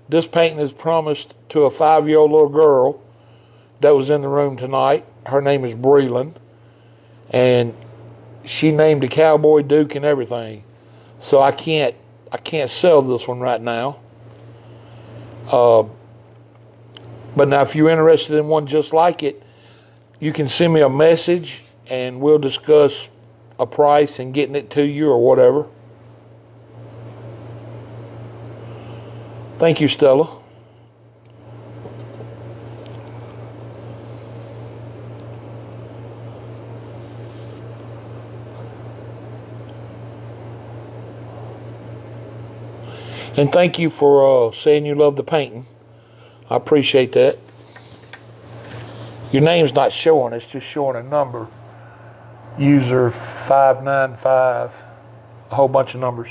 this painting is promised to a 5-year-old little girl that was in the room tonight. Her name is Breland. And she named the Cowboy Duke and everything. So I can't sell this one right now. But now if you're interested in one just like it, you can send me a message and we'll discuss a price and getting it to you or whatever. Thank you, Stella. And thank you for saying you love the painting. I appreciate that. Your name's not showing, it's just showing a number. User 595, a whole bunch of numbers.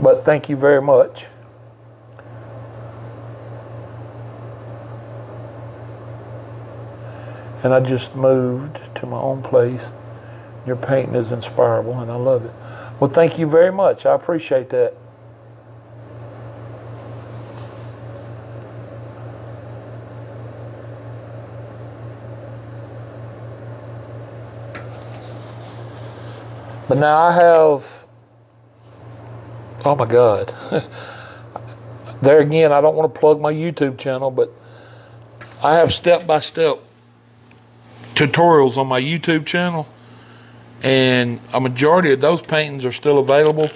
But thank you very much. And I just moved to my own place. Your painting is inspirable and I love it. Well, thank you very much. I appreciate that. But now I have, oh my God. There again, I don't want to plug my YouTube channel, but I have step-by-step tutorials on my YouTube channel. And a majority of those paintings are still available.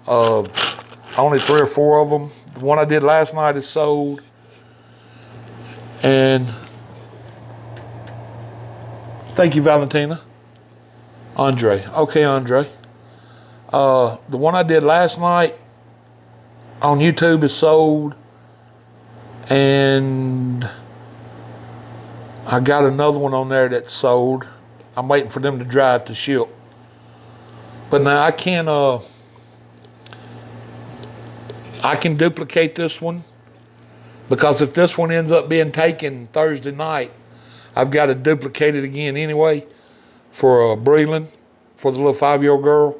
Only 3 or 4 of them. The one I did last night is sold. And thank you, Valentina. Andre. Okay, Andre. The one I did last night on YouTube is sold. And I got another one on there that's sold. I'm waiting for them to drive to ship. But now I can duplicate this one, because if this one ends up being taken Thursday night, I've got to duplicate it again anyway for Breland, for the little 5-year-old girl.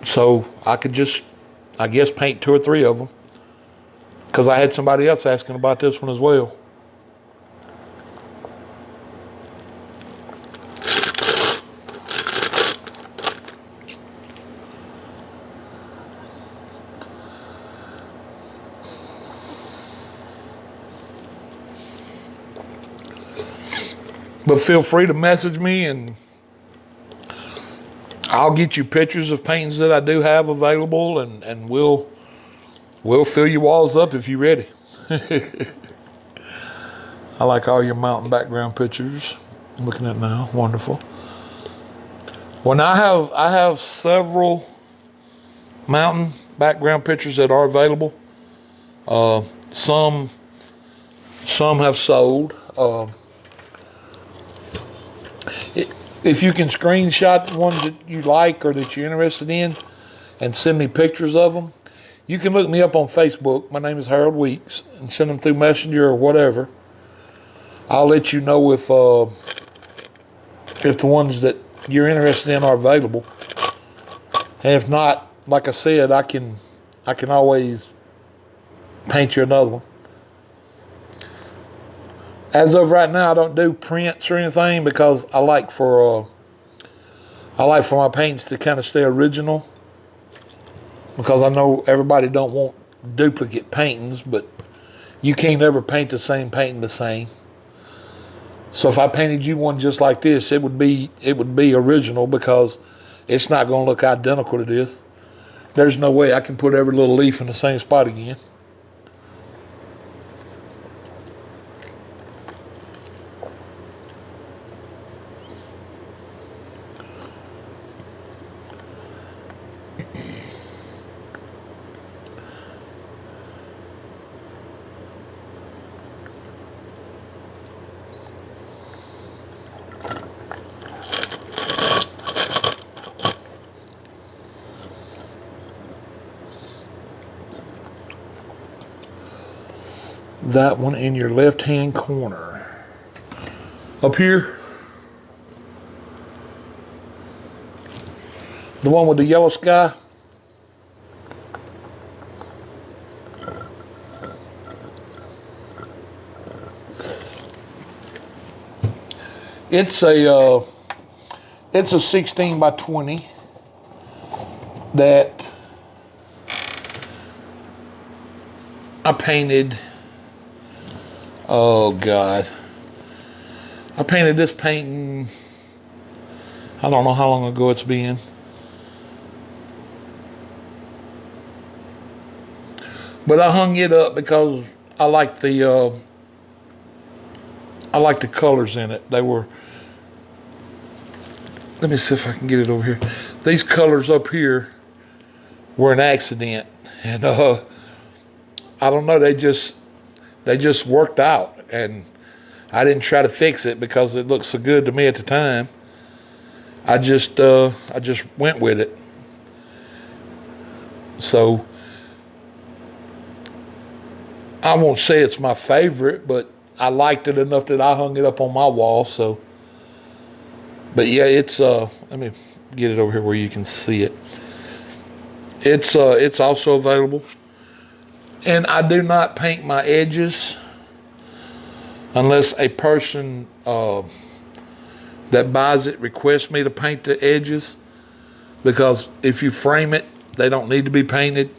So I could just, I guess, paint 2 or 3 of them, because I had somebody else asking about this one as well. But feel free to message me and I'll get you pictures of paintings that I do have available, and we'll fill your walls up if you're ready. I like all your mountain background pictures. I'm looking at now. Wonderful. Well, now I have several mountain background pictures that are available. Some If you can screenshot the ones that you like or that you're interested in and send me pictures of them, you can look me up on Facebook. My name is Harold Weeks, and send them through Messenger or whatever. I'll let you know if the ones that you're interested in are available. And if not, like I said, I can always paint you another one. As of right now, I don't do prints or anything because I like for my paints to kind of stay original. Because I know everybody don't want duplicate paintings, but you can't ever paint the same painting the same. So if I painted you one just like this, it would be original because it's not going to look identical to this. There's no way I can put every little leaf in the same spot again. That one in your left-hand corner. Up here, the one with the yellow sky. It's a 16 by 20 that I painted. Oh God, I painted this painting, I don't know how long ago it's been. But I hung it up because I like the colors in it. They were, let me see if I can get it over here. These colors up here were an accident, and I don't know, they just worked out, and I didn't try to fix it because it looked so good to me at the time. I just went with it. So I won't say it's my favorite, but I liked it enough that I hung it up on my wall. So, but yeah, it's let me get it over here where you can see it. It's also available. And I do not paint my edges unless a person that buys it requests me to paint the edges, because if you frame it, they don't need to be painted.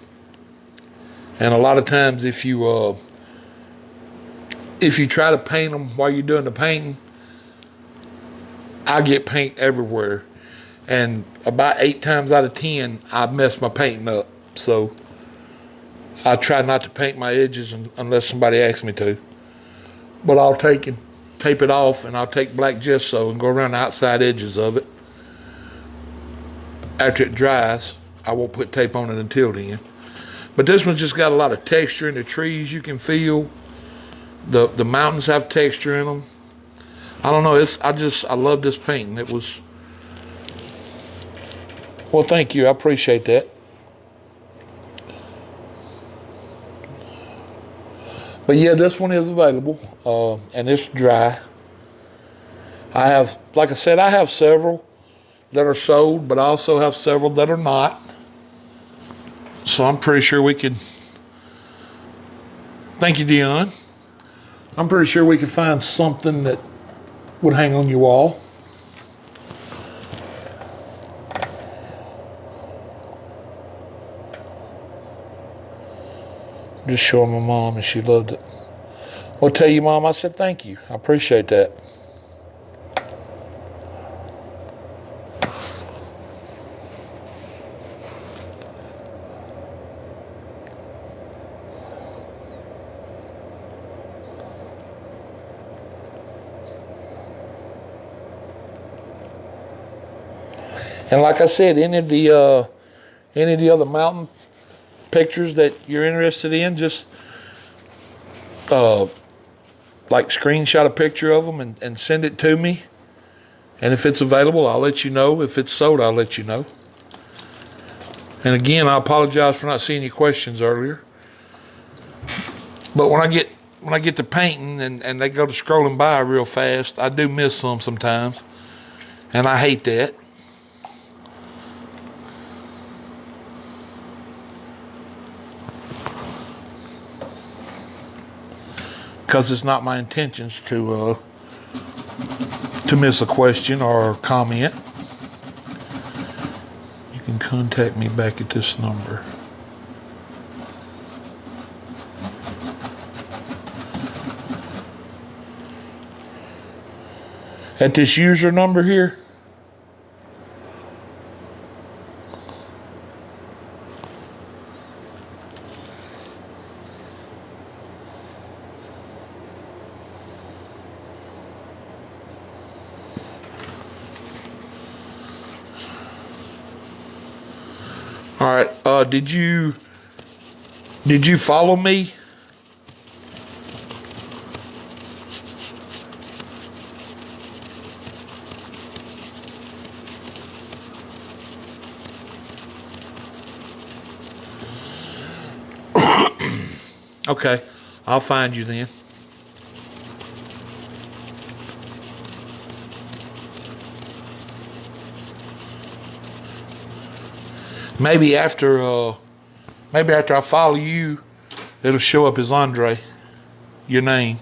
And a lot of times if you try to paint them while you're doing the painting, I get paint everywhere. And about 8 times out of 10, I mess my painting up. So I try not to paint my edges unless somebody asks me to. But I'll take and tape it off, and I'll take black gesso and go around the outside edges of it. After it dries, I won't put tape on it until then. But this one's just got a lot of texture in the trees. You can feel the mountains have texture in them. I don't know. I love this painting. It was, well, thank you. I appreciate that. But yeah, this one is available, and it's dry. I have, like I said, I have several that are sold, but I also have several that are not. So I'm pretty sure we could, thank you, Dion. I'm pretty sure we could find something that would hang on your wall. Just showing my mom, and she loved it. Well, tell you, Mom, I said thank you. I appreciate that. And like I said, any of the other mountain pictures that you're interested in, just like screenshot a picture of them and send it to me, And if it's available, I'll let you know. If it's sold, I'll let you know. And again, I apologize for not seeing your questions earlier. But when I get to painting and they go to scrolling by real fast, I do miss some sometimes. And I hate that. Because it's not my intentions to miss a question or comment. You can contact me back at this number. At this user number here. All right. Did you follow me? Okay, I'll find you then. Maybe after I follow you, it'll show up as Andre, your name.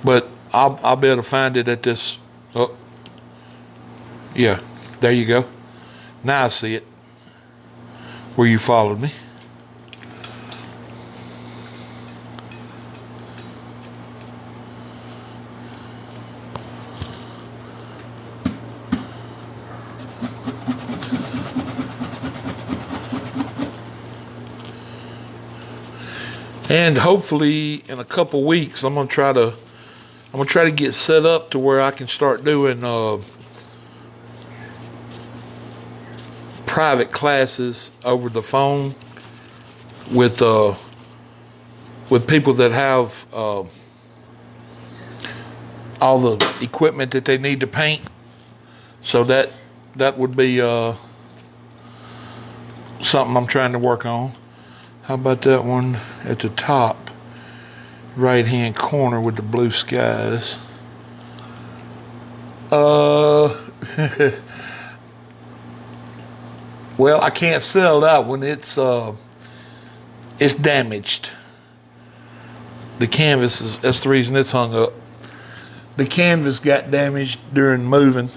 But I'll be able to find it at this. Oh, yeah, there you go. Now I see it. Where you followed me. And hopefully in a couple weeks, I'm gonna try to get set up to where I can start doing private classes over the phone with people that have all the equipment that they need to paint. So that would be something I'm trying to work on. How about that one at the top right hand corner with the blue skies? Well, I can't sell that one. It's damaged. The canvas is, that's the reason it's hung up. The canvas got damaged during moving.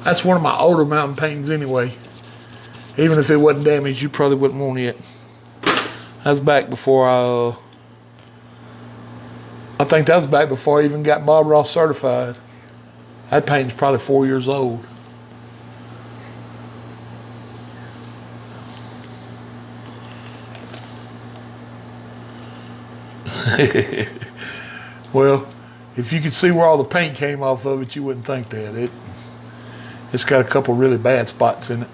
That's one of my older mountain paintings anyway. Even if it wasn't damaged, you probably wouldn't want it. That's back before I think that was back before I even got Bob Ross certified. That painting's probably 4 years old. Well, if you could see where all the paint came off of it, you wouldn't think that. It's got a couple really bad spots in it.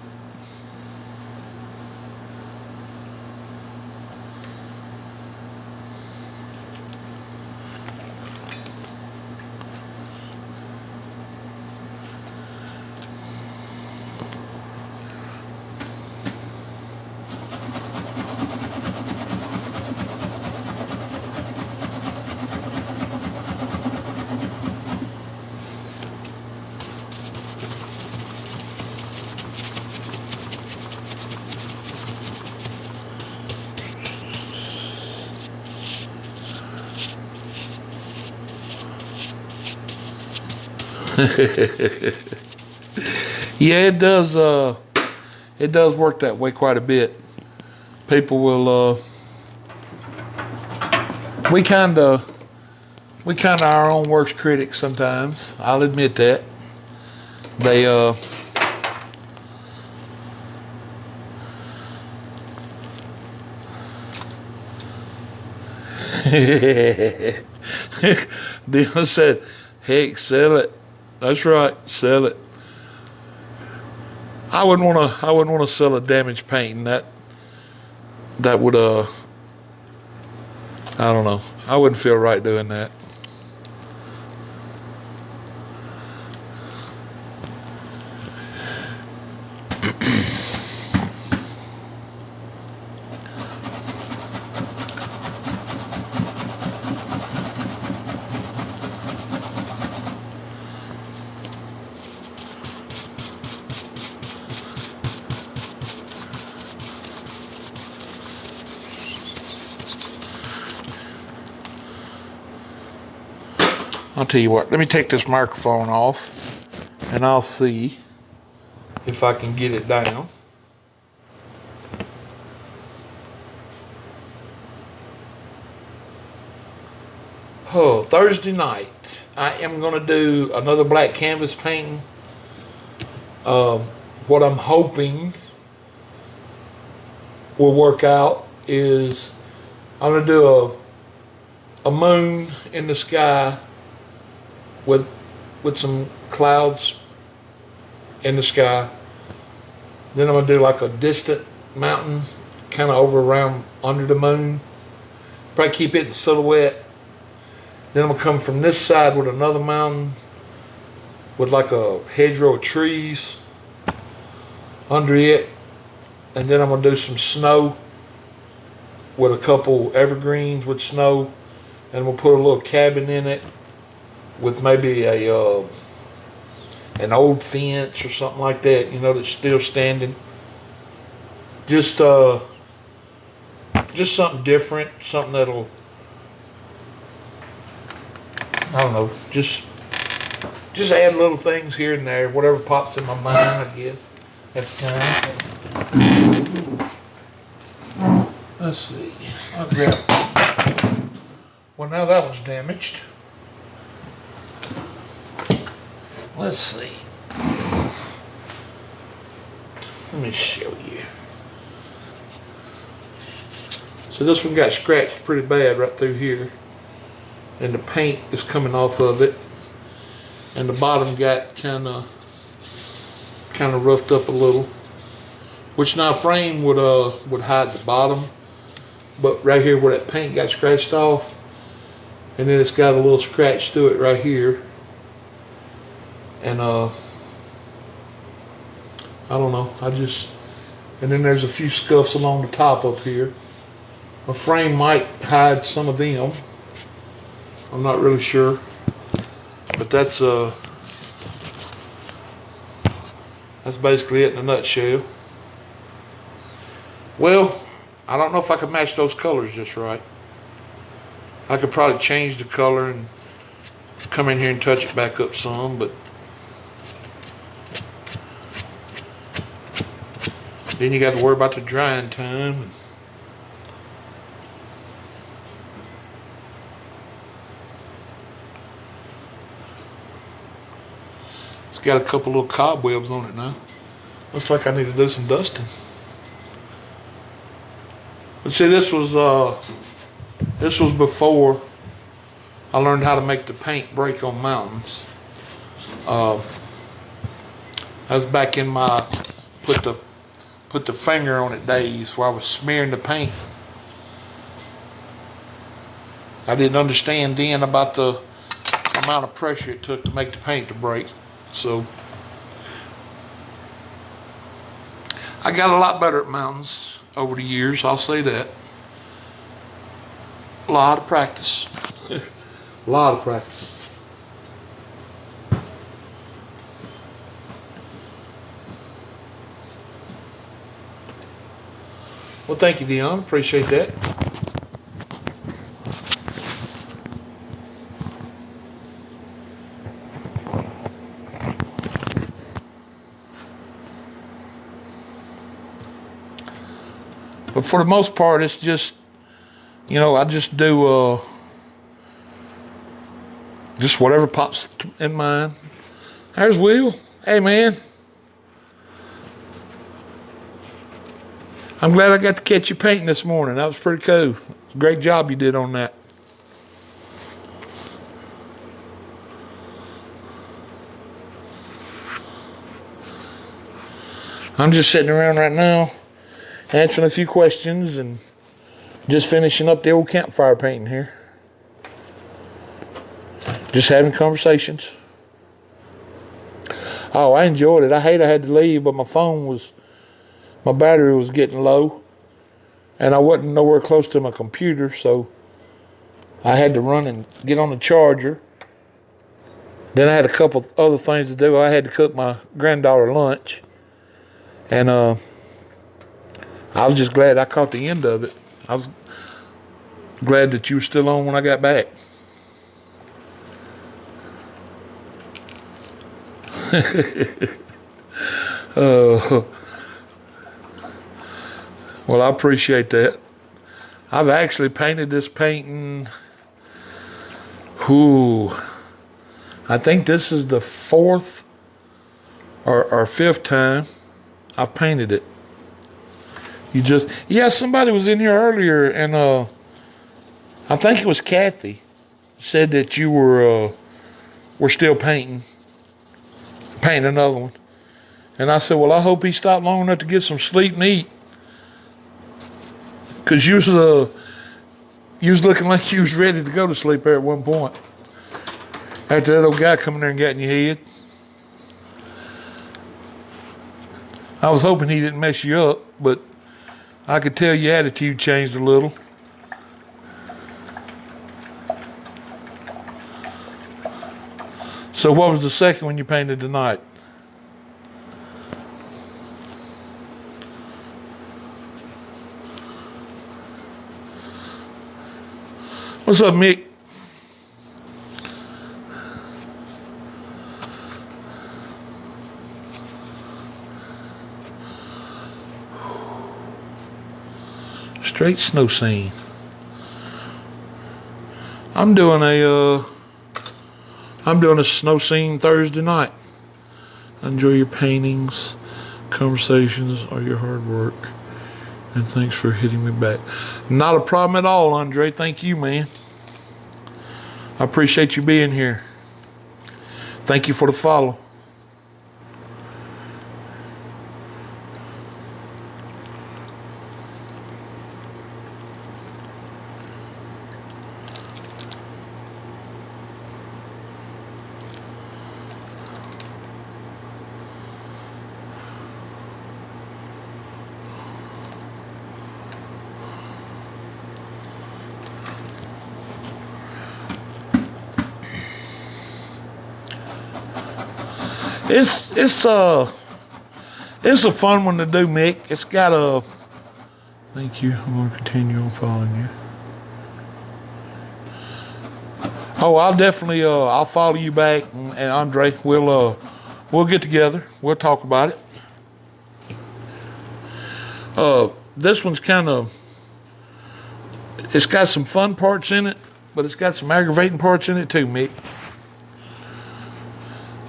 Yeah, it does. It does work that way quite a bit. People will. We kind of our own worst critics sometimes. I'll admit that. They Dion said, heck, sell it. That's right, sell it. I wouldn't want to sell a damaged painting. That would I don't know. I wouldn't feel right doing that. I'll tell you what, let me take this microphone off and I'll see if I can get it down. Oh, Thursday night, I am going to do another black canvas painting. What I'm hoping will work out is I'm going to do a moon in the sky with some clouds in the sky. Then I'm gonna do like a distant mountain kind of over around under the moon. Probably keep it in silhouette. Then I'm gonna come from this side with another mountain with like a hedgerow of trees under it. And then I'm gonna do some snow with a couple evergreens with snow. And we'll put a little cabin in it with maybe an old fence or something like that, you know, that's still standing. Just something different, something that'll, I don't know, just add little things here and there, whatever pops in my mind, I guess, at the time. Let's see. I'll grab. Well, now that one's damaged. Let's see. Let me show you. So this one got scratched pretty bad right through here. And the paint is coming off of it. And the bottom got kind of roughed up a little. Which now frame would hide the bottom. But right here where that paint got scratched off. And then it's got a little scratch to it right here. And I don't know, and then there's a few scuffs along the top up here. My frame might hide some of them. I'm not really sure. But that's basically it in a nutshell. Well, I don't know if I could match those colors just right. I could probably change the color and come in here and touch it back up some, but then you got to worry about the drying time. It's got a couple little cobwebs on it now. Looks like I need to do some dusting. But see, this was before I learned how to make the paint break on mountains. I was back in my put the finger on it days where I was smearing the paint. I didn't understand then about the amount of pressure it took to make the paint to break. So I got a lot better at mountains over the years, I'll say that. A lot of practice. A lot of practice. Well, thank you, Dion. Appreciate that. But for the most part, it's just, you know, I just do just whatever pops in mind. There's Will. Hey, man. I'm glad I got to catch you painting this morning. That was pretty cool. Great job you did on that. I'm just sitting around right now, answering a few questions and just finishing up the old campfire painting here. Just having conversations. Oh, I enjoyed it. I hate I had to leave, but my battery was getting low, and I wasn't nowhere close to my computer, so I had to run and get on the charger. Then I had a couple other things to do. I had to cook my granddaughter lunch, and I was just glad I caught the end of it. I was glad that you were still on when I got back. Well, I appreciate that. I've actually painted this painting. I think this is the fourth or fifth time I've painted it. Somebody was in here earlier, and I think it was Kathy, said that you were still painting another one. And I said, well, I hope he stopped long enough to get some sleep and eat. Because you was looking like you was ready to go to sleep there at one point. After that old guy coming there and got in your head. I was hoping he didn't mess you up, but I could tell your attitude changed a little. So what was the second one you painted tonight? What's up, Mick? Straight snow scene. I'm doing a snow scene Thursday night. Enjoy your paintings, conversations, or your hard work. And thanks for hitting me back. Not a problem at all, Andre. Thank you, man. I appreciate you being here. Thank you for the follow. It's a fun one to do, Mick. It's got a. Thank you. I'm gonna continue on following you. Oh, I'll definitely I'll follow you back, and Andre, we'll get together. We'll talk about it. This one's it's got some fun parts in it, but it's got some aggravating parts in it too, Mick.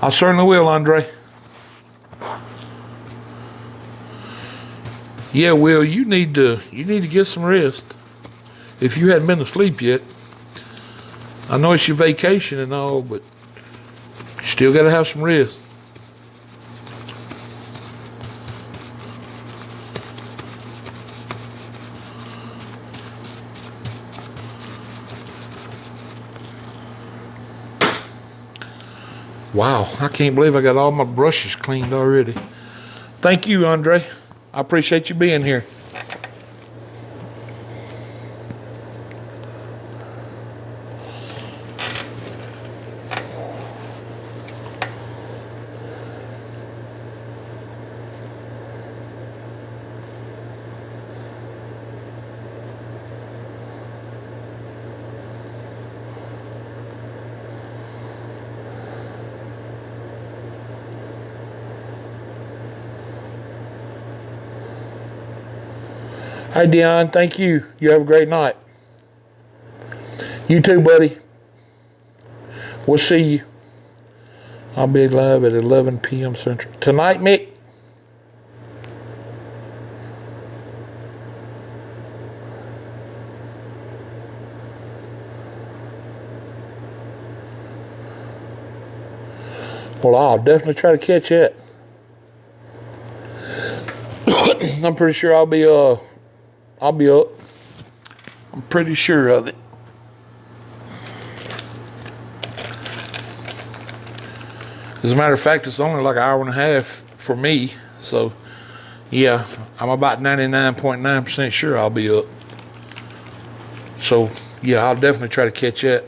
I certainly will, Andre. Yeah, Will, you need to get some rest. If you hadn't been asleep yet. I know it's your vacation and all, but you still gotta have some rest. Wow, I can't believe I got all my brushes cleaned already. Thank you, Andre. I appreciate you being here. Hey, Dion, thank you. You have a great night. You too, buddy. We'll see you. I'll be live at 11 p.m. Central. Tonight, Mick? Well, I'll definitely try to catch it. I'm pretty sure I'll be up. I'm pretty sure of it. As a matter of fact, it's only like an hour and a half for me. So, yeah, I'm about 99.9% sure I'll be up. So, yeah, I'll definitely try to catch that.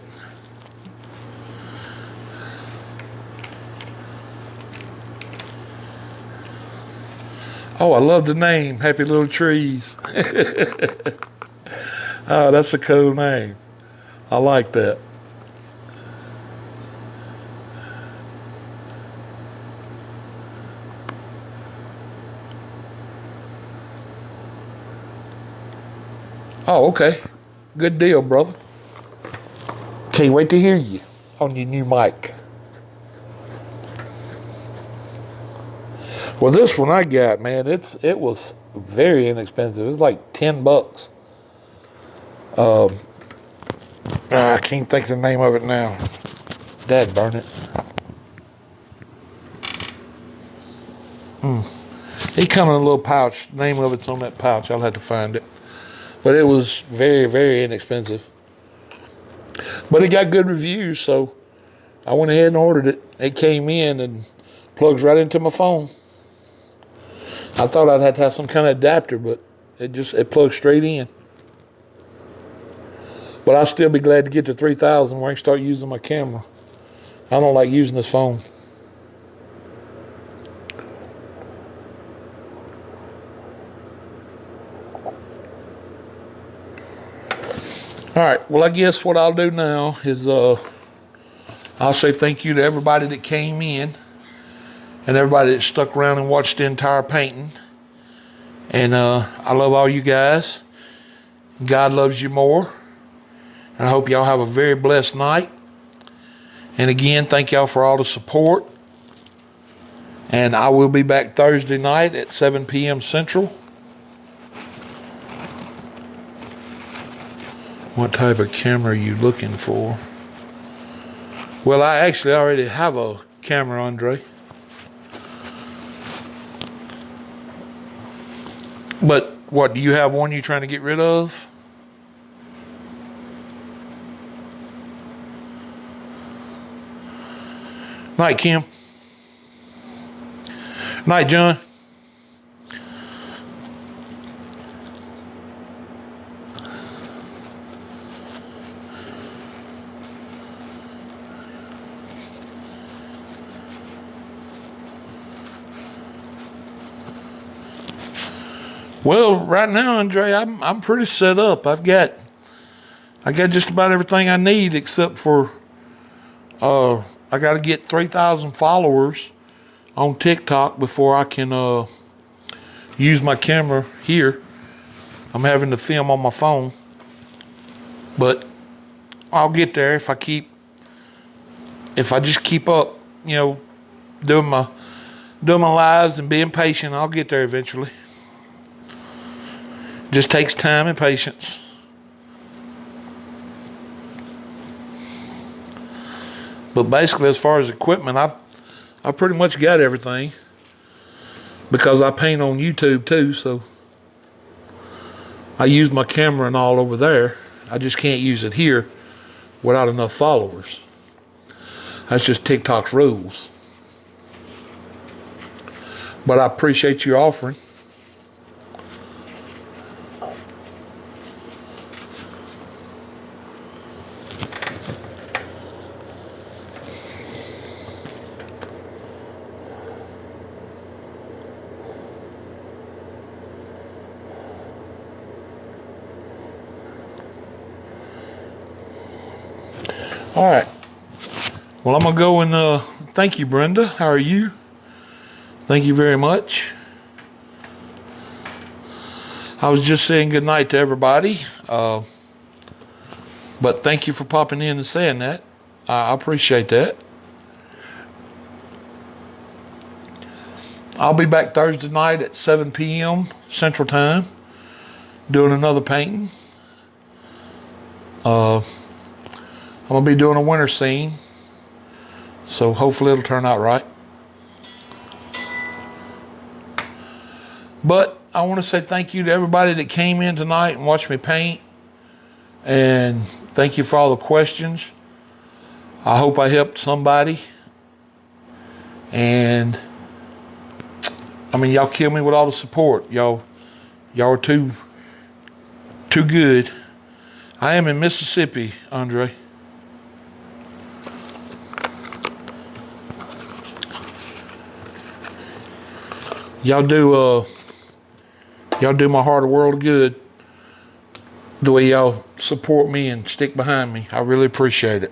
Oh, I love the name, Happy Little Trees. Oh, that's a cool name. I like that. Oh, okay. Good deal, brother. Can't wait to hear you on your new mic. Well, this one I got, man, it was very inexpensive. It was like $10. I can't think of the name of it now. Dad burn it. He come in a little pouch. The name of it's on that pouch. I'll have to find it. But it was very, very inexpensive. But it got good reviews, so I went ahead and ordered it. It came in and plugs right into my phone. I thought I'd have to have some kind of adapter, but it plugs straight in. But I'll still be glad to get to 3,000 where I can start using my camera. I don't like using this phone. All right, well, I guess what I'll do now is I'll say thank you to everybody that came in and everybody that stuck around and watched the entire painting. And I love all you guys. God loves you more. And I hope y'all have a very blessed night. And again, thank y'all for all the support. And I will be back Thursday night at 7 p.m. Central. What type of camera are you looking for? Well, I actually already have a camera, Andre. But what, do you have one you're trying to get rid of? Night, Kim. Night, John. Well, right now, Andre, I'm pretty set up. I got just about everything I need except for I got to get 3,000 followers on TikTok before I can use my camera here. I'm having to film on my phone, but I'll get there if I just keep up, doing my lives and being patient. I'll get there eventually. Just takes time and patience. But basically, as far as equipment, I've pretty much got everything because I paint on YouTube too. So I use my camera and all over there. I just can't use it here without enough followers. That's just TikTok's rules. But I appreciate your offering. All right. Well, I'm going to go and thank you, Brenda. How are you? Thank you very much. I was just saying good night to everybody. But thank you for popping in and saying that. I appreciate that. I'll be back Thursday night at 7 p.m. Central Time doing another painting. I'm going to be doing a winter scene, so hopefully it'll turn out right. But I want to say thank you to everybody that came in tonight and watched me paint. And thank you for all the questions. I hope I helped somebody. And I mean, y'all kill me with all the support. Y'all are too good. I am in Mississippi, Andre. Y'all do my heart a world of good. The way y'all support me and stick behind me. I really appreciate it.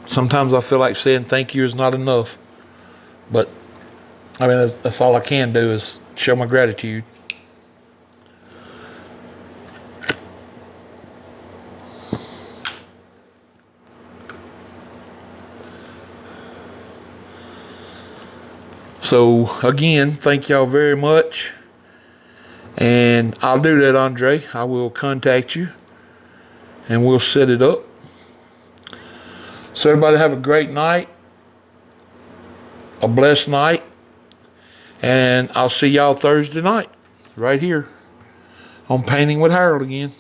Sometimes I feel like saying thank you is not enough. But I mean, that's all I can do is show my gratitude. So again, thank y'all very much. And I'll do that, Andre. I will contact you and we'll set it up. So everybody have a great night, a blessed night, and I'll see y'all Thursday night right here on Painting with Harold again.